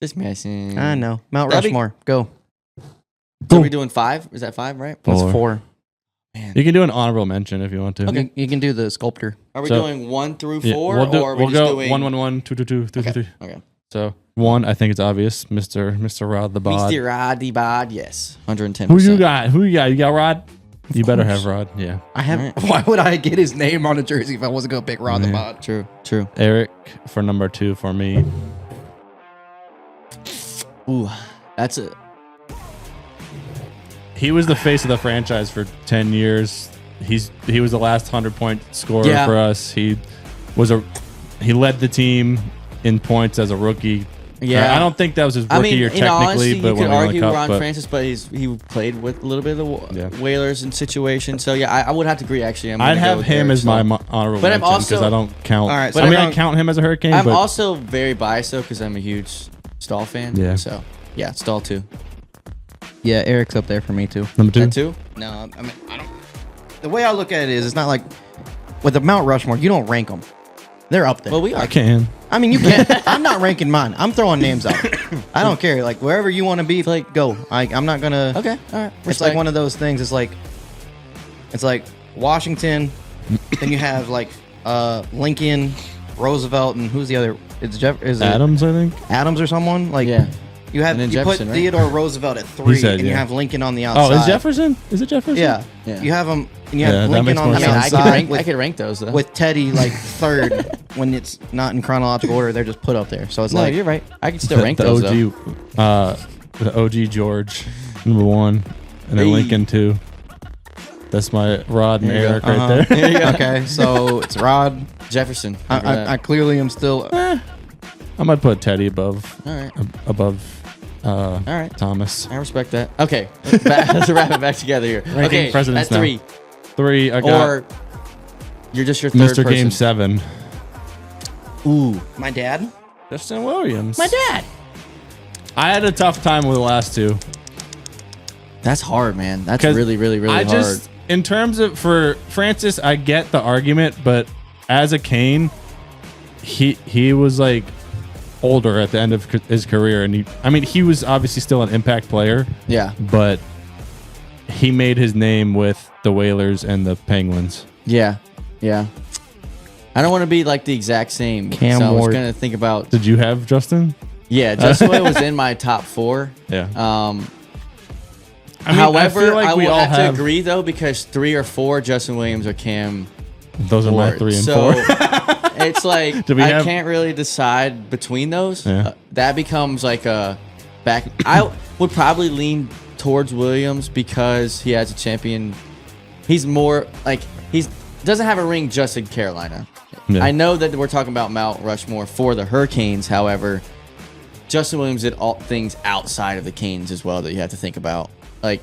Just messing. I know. Mount Rushmore. Go. So are we doing 5? Is that 5, right? That's 4. Man. You can do an honorable mention if you want to. Okay. You can do the sculptor. Are we doing 1 through 4? We'll go 1, 1, 1, 2, 2, 2, 3, 3. Okay. So 1, I think it's obvious, Mr. Rod the Bod. Mr. Rod the Bod, yes. 110%. Who you got? You got Rod? You better have Rod. Yeah. I have. Right. Why would I get his name on a jersey if I wasn't gonna pick Rod the Bod? True. Eric for number 2 for me. Ooh, that's it. He was the face of the franchise for 10 years. He was the last 100-point scorer for us. He led the team in points as a rookie. Yeah, I don't think that was his rookie year technically, honestly, but you could argue Cup, Ron Francis, but he played with a little bit of the Whalers in situation. So yeah, I would have to agree. Actually, I'd have him as my honorable mention because I don't count. All right, so I count him as a Hurricane. I'm also very biased though because I'm a huge Stahl fan. Yeah. So yeah, Stahl too. Yeah, Eric's up there for me too. Number 2. That too? No, I mean, I don't. The way I look at it is, it's not like with the Mount Rushmore, you don't rank them. They're up there. Well, we I are. can. I mean, you can't. I'm not ranking mine. I'm throwing names out. I don't care. Like wherever you want to be, like go. I'm not gonna. Okay, all right. It's like one of those things. It's like Washington. Then you have like Lincoln, Roosevelt, and who's the other? Is it Adams, I think. Adams or someone? Like Yeah. you have And then you put Jefferson, right? Theodore Roosevelt at 3, said, and you yeah. have Lincoln on the outside. Oh, is Jefferson? Is it Jefferson? Yeah. Yeah. You have him. And you have Yeah, that Lincoln makes on more the sense. I outside. could rank those though. With Teddy like 3rd when it's not in chronological order. They're just put up there. So it's no, like you're right. I can still rank the those OG, the OG George, number 1, and then Hey. Lincoln 2. That's my Rod and There you go. Eric right there. There you go. Okay, so it's Rod. Jefferson. I clearly am still. I might put Teddy above All right. All right. Thomas. I respect that. Okay, let's wrap it back together here. Ranking Okay, presidents that's now. 3. 3. I got Or you're just your third Mr. person. Game 7. Ooh, My dad. Justin Williams. my dad. I had a tough time with the last 2. That's hard, man. That's 'Cause really, really, really I hard. just, in terms of, for Francis, I get the argument, but as a Kane, he was like older at the end of his career, and he was obviously still an impact player, Yeah. but he made his name with the Whalers and the Penguins. Yeah. Yeah. I don't want to be like the exact same. Cam so I was Ward. going to think about. Did you have Justin? Yeah, Justin Williams was in my top 4. Yeah. I I mean, however, I feel like I we will all have to have agree though, because 3 or 4, Justin Williams or Cam those are my Ward. 3 and So 4. it's like Do we I have- can't really decide between those. Yeah. That becomes like a back. I would probably lean towards Williams because he has a champion. He's more like doesn't have a ring just in Carolina. Yeah. I know that we're talking about Mount Rushmore for the Hurricanes. However, Justin Williams did all things outside of the Canes as well that you have to think about. Like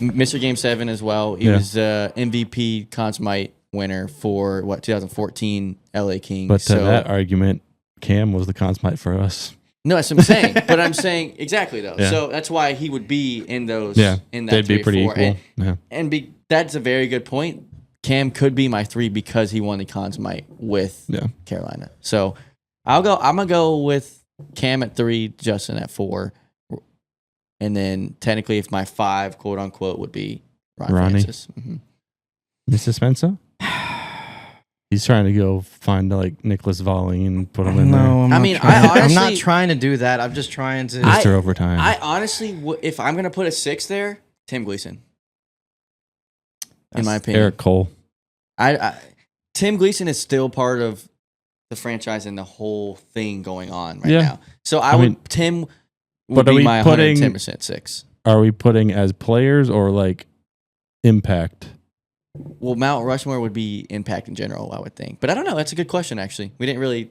Mr. Game 7 as well. He Yeah. was MVP Conn Smythe winner for 2014 LA Kings. But to that argument, Cam was the Conn Smythe for us. No, that's what I'm saying. But I'm saying exactly though. Yeah. So that's why he would be in those. Yeah, in that they'd 3 be or pretty 4. equal. Yeah. And that's a very good point. Cam could be my 3 because he won the Conn Smythe with Yeah. Carolina. So I'm gonna go with Cam at 3, Justin at 4, and then technically, if my 5, quote unquote, would be Ronnie. Francis. Mr. Spencer? He's trying to go find like Nicholas Volley and put him in there. No, I'm I not mean, trying- I I'm not honestly- trying to do that. I'm just trying to. Mr. Overtime. I honestly, if I'm gonna put a 6 there, Tim Gleason. In my opinion, Eric Cole. Tim Gleason is still part of the franchise and the whole thing going on right Yeah. now. So I mean, Tim would but are be we my putting- 110% 6. Are we putting as players or like impact? Well, Mount Rushmore would be impact in general, I would think. But I don't know. That's a good question, actually. We didn't really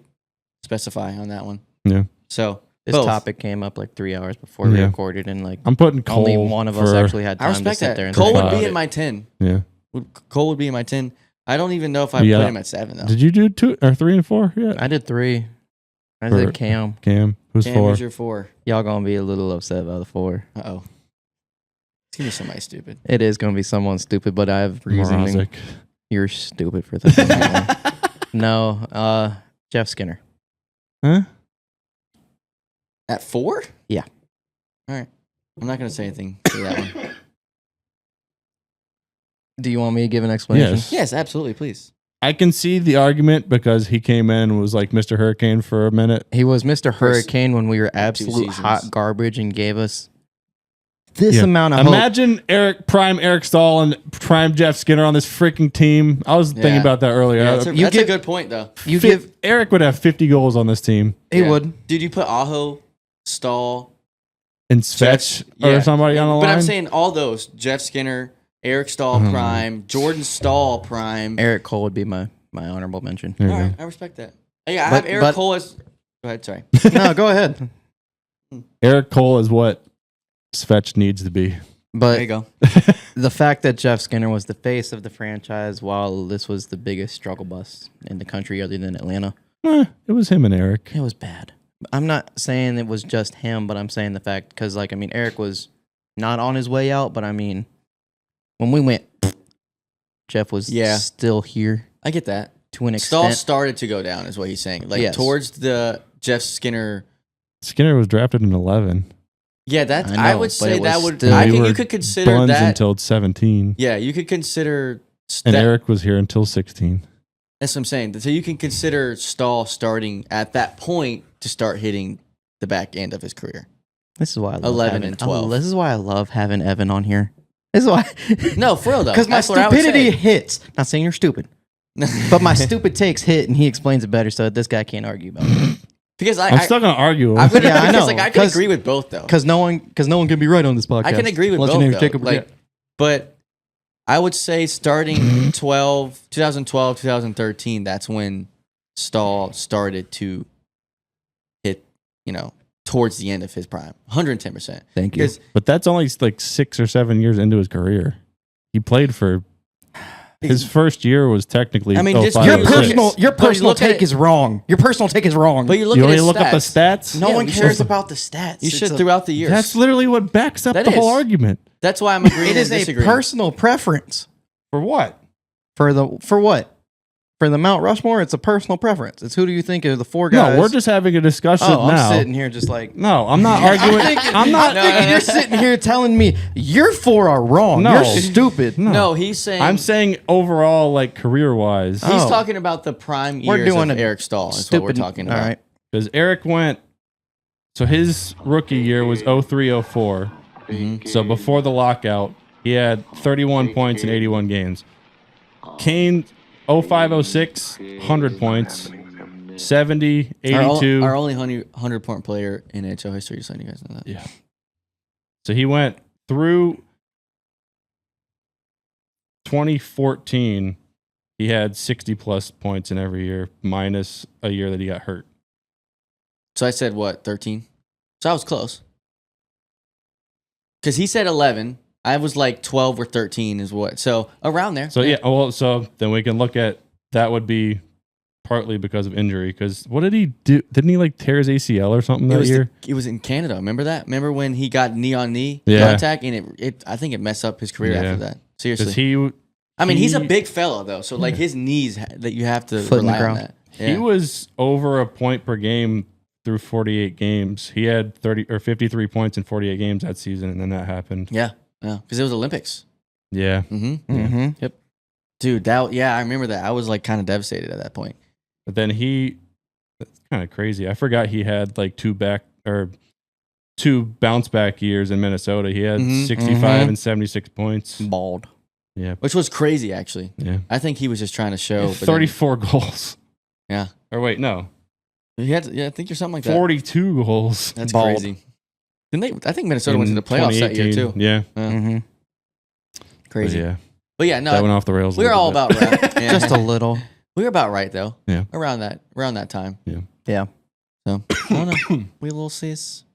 specify on that one. Yeah. So This both. topic came up like 3 hours before we Yeah. recorded, and like I'm putting Cole. only one of us for- actually had I time to respect sit that. there and Cole think would about be it. in my 10. Yeah. Cole would be in my 10. I don't even know if I Yeah. put him at 7, though. Did you do 2 or 3 and 4? Yeah. I did 3. I For- did Cam. Cam. Who's Cam, 4? who's your 4? Y'all gonna be a little upset about the 4. Uh-oh. It's going to be somebody stupid. It is gonna be someone stupid, but I have reasoning. Mrazek. You're stupid for thinking that way. No, Jeff Skinner. Huh? At 4? Yeah. All right. I'm not going to say anything to that one. Do you want me to give an explanation? Yes. Yes, absolutely. Please. I can see the argument because he came in and was like Mr. Hurricane for a minute. He was Mr. Hurricane when we were absolute seasons. hot garbage and gave us this Yeah. amount of hope. Imagine prime Eric Stahl and prime Jeff Skinner on this freaking team. I was thinking Yeah. about that earlier. Yeah, that's a, You that's a give- good point, though. You give Eric would have 50 goals on this team. he Yeah. would. Dude, you put Aho, Stahl, And Svetch yeah. or somebody on the But line. I'm saying all those. Jeff Skinner, Eric Stahl prime, Jordan Stahl prime. Eric Cole would be my honorable mention. There you All go. right, I respect that. Yeah, I But- have Eric but- Cole as... Go ahead, sorry. No, go ahead. Eric Cole is what Svetch needs to be. There you But go. the fact that Jeff Skinner was the face of the franchise while this was the biggest struggle bus in the country other than Atlanta, It was him and Eric. it was bad. I'm not saying it was just him, but I'm saying the fact because, like, I mean, Eric was not on his way out, but I mean, when we went, Jeff was still here I get that. to an Stahl extent. started to go down, is what he's saying. Like Yes. towards the Jeff Skinner. Skinner was drafted in 11. Yeah, that I I know, would but say it that was would. still- We were You could consider Buns that. until 17. Yeah, you could consider. And that- Eric was here until 16. That's what I'm saying. So you can consider Stahl starting at that point to start hitting the back end of his career. This is why I love 11 having, and 12. This is why I love having Evan on here. This is why. No, for real though. Because my That's what I would stupidity say. hits. Not saying you're stupid, but my stupid takes hit, and he explains it better. So this guy can't argue about it. Because I'm still going to argue. I'm gonna, Yeah, I because, know, like I can 'cause- agree with both though. Because no one can be right on this podcast. I can agree with Unless both your name is though. Jacob Like, Burgett. but I would say starting 2012, 2013, that's when Stahl started to hit, towards the end of his prime. 110%. Thank you. Because But that's only like 6 or 7 years into his career. He played for his first year was technically. I mean, just 05 Your or look 06. at- personal your but you personal look at take it- is wrong. Your personal take is wrong. but you look You at only his look up the stats. stats. no Yeah, one we cares should. about the stats. You It's should a- throughout the years. That's literally what backs up That the whole is. argument. That's why I'm agreeing. It is and a disagreeing. personal preference For what? for what? For the Mount Rushmore, it's a personal preference. It's who do you think are the four guys? No, we're just having a discussion Oh, I'm now. sitting here just like. No, I'm not arguing. I'm not. No, Thinking no, you're no. sitting here telling me your four are wrong. No. You're stupid. No. No, he's saying. I'm saying overall, like career wise, He's Oh. talking about the prime We're years doing of a Eric Stahl. Is Stupid. what we're talking about. All right. because Eric went. So his rookie year was 03-04. So before the lockout, he had 31 points in 81 games. Kane 05-06, 100 points, 70, 82. Our only 100-point player in NHL history, just letting you guys know that. Yeah. So he went through 2014. He had 60 plus points in every year, minus a year that he got hurt. So I said what, 13? So I was close. Because he said 11. I was like 12 or 13 is what. So around there. So yeah, well, so then we can look at that would be partly because of injury. Because what did he do? Didn't he like tear his ACL or something that year? It was in Canada. Remember that? Remember when he got knee on knee Yeah. contact and it I think it messed up his career Yeah. after that. Because Seriously. I mean, he's a he- big fellow though. So like his knees that you have to Foot in the rely on ground. that. he Yeah. was over a point per game through 48 games. He had 30 or 53 points in 48 games that season, and then that happened. Yeah. Because it was Olympics. Yeah. Mm-hmm. Mm-hmm. Dude, I remember that. I was like kind of devastated at that point. But then that's kind of crazy. I forgot he had like two bounce back years in Minnesota. He had Mhm. 65 and 76 points. Bald. Yeah. Which was crazy, actually. Yeah. I think he was just trying to show. but then- 34 goals. Yeah. Or wait, no. He had, I think you're something like that. 42 goals. That's Bald. crazy. Didn't they? I think Minnesota in went to the playoffs that year 2018. too. Yeah. Mm-hmm. But Crazy. yeah. But yeah, no, That went off the rails. a we were little all bit. about right. Yeah. Just a little. We were about right though. Yeah. Around that time. Yeah. So I don't know. We a little sis.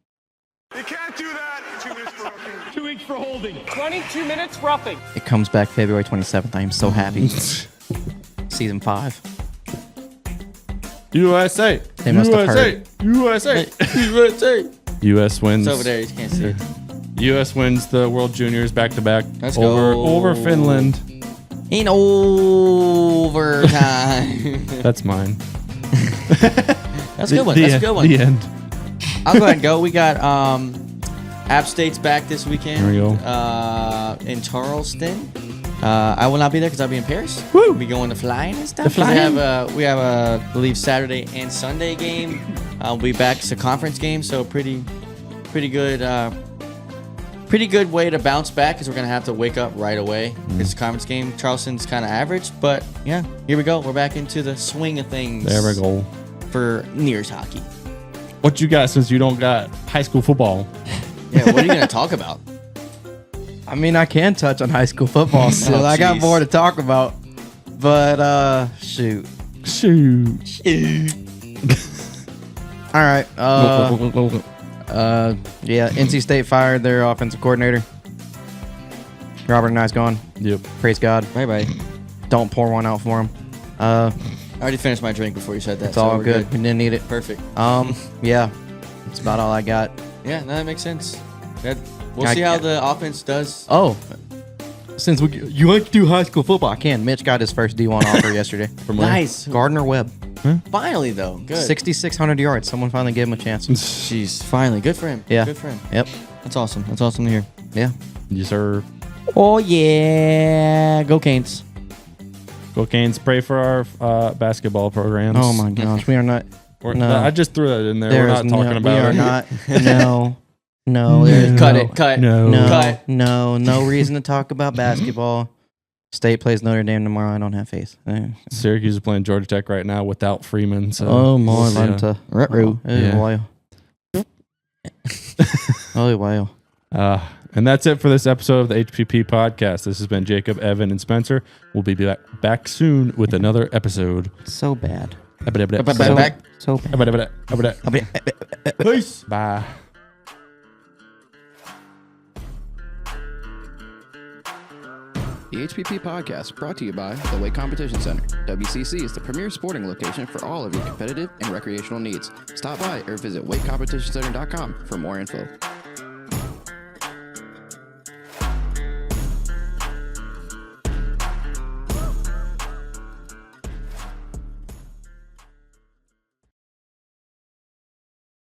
You can't do that. 2 minutes for roughing. 2 weeks for holding. 22 minutes roughing. It comes back February 27th. I am so happy. Season 5. USA. They must have heard. USA. USA. US wins. It's over there. You can't see it. US wins the World Juniors back to back Let's over go. over Finland. In overtime. That's mine. That's a good one. That's a good one. The end. I'll go ahead and go. We got App State's back this weekend. There we go. In Charleston. I will not be there because I'll be in Paris. We'll be going to flying and stuff. 'Cause we have a I believe Saturday and Sunday game. I'll be back. It's a conference game, so pretty good. Pretty good way to bounce back because we're gonna have to wake up right away. It's a conference game. Charleston's kind of average, but yeah, here we go. We're back into the swing of things. There we go. For Nears hockey. What you got since you don't got high school football? Yeah, what are you gonna talk about? I mean, I can touch on high school football still. Oh, I got jeez. more to talk about. But, shoot. Shoot. All right. Yeah, NC State fired their offensive coordinator. Robert and I's gone. Yep. Praise God. Bye bye. Don't pour one out for him. I already finished my drink before you said that. It's all we're good. We didn't need it. Perfect. Yeah, that's about all I got. Yeah, no, that makes sense. We'll see how the offense does. Oh, since you like to do high school football, I can. Mitch got his first D1 offer yesterday. From where? Nice. Gardner Webb, Finally, though. Good. 6,600 yards. Someone finally gave him a chance. Jeez, finally. Good for him. Yeah. Good for him. Yep. That's awesome. That's awesome to hear. Yeah. Yes, sir. Oh, yeah. Go Canes. Go Canes. Pray for our basketball programs. Oh my gosh, we are not. No. I just threw that in there. There We're is not talking about We it. are not. No. There's Cut it. Cut. No. Cut. No reason to talk about basketball. State plays Notre Dame tomorrow. I don't have faith. Syracuse is playing Georgia Tech right now without Freeman. So Oh my we'll see. Lanta. Ruh-roh. Yeah. Wow. Oh wow. And that's it for this episode of the HPP podcast. This has been Jacob, Evan, and Spencer. We'll be back soon with another episode. So bad. Back. So bad. Peace. Bye. The HPP podcast brought to you by the Weight Competition Center. WCC is the premier sporting location for all of your competitive and recreational needs. Stop by or visit weightcompetitioncenter.com for more info.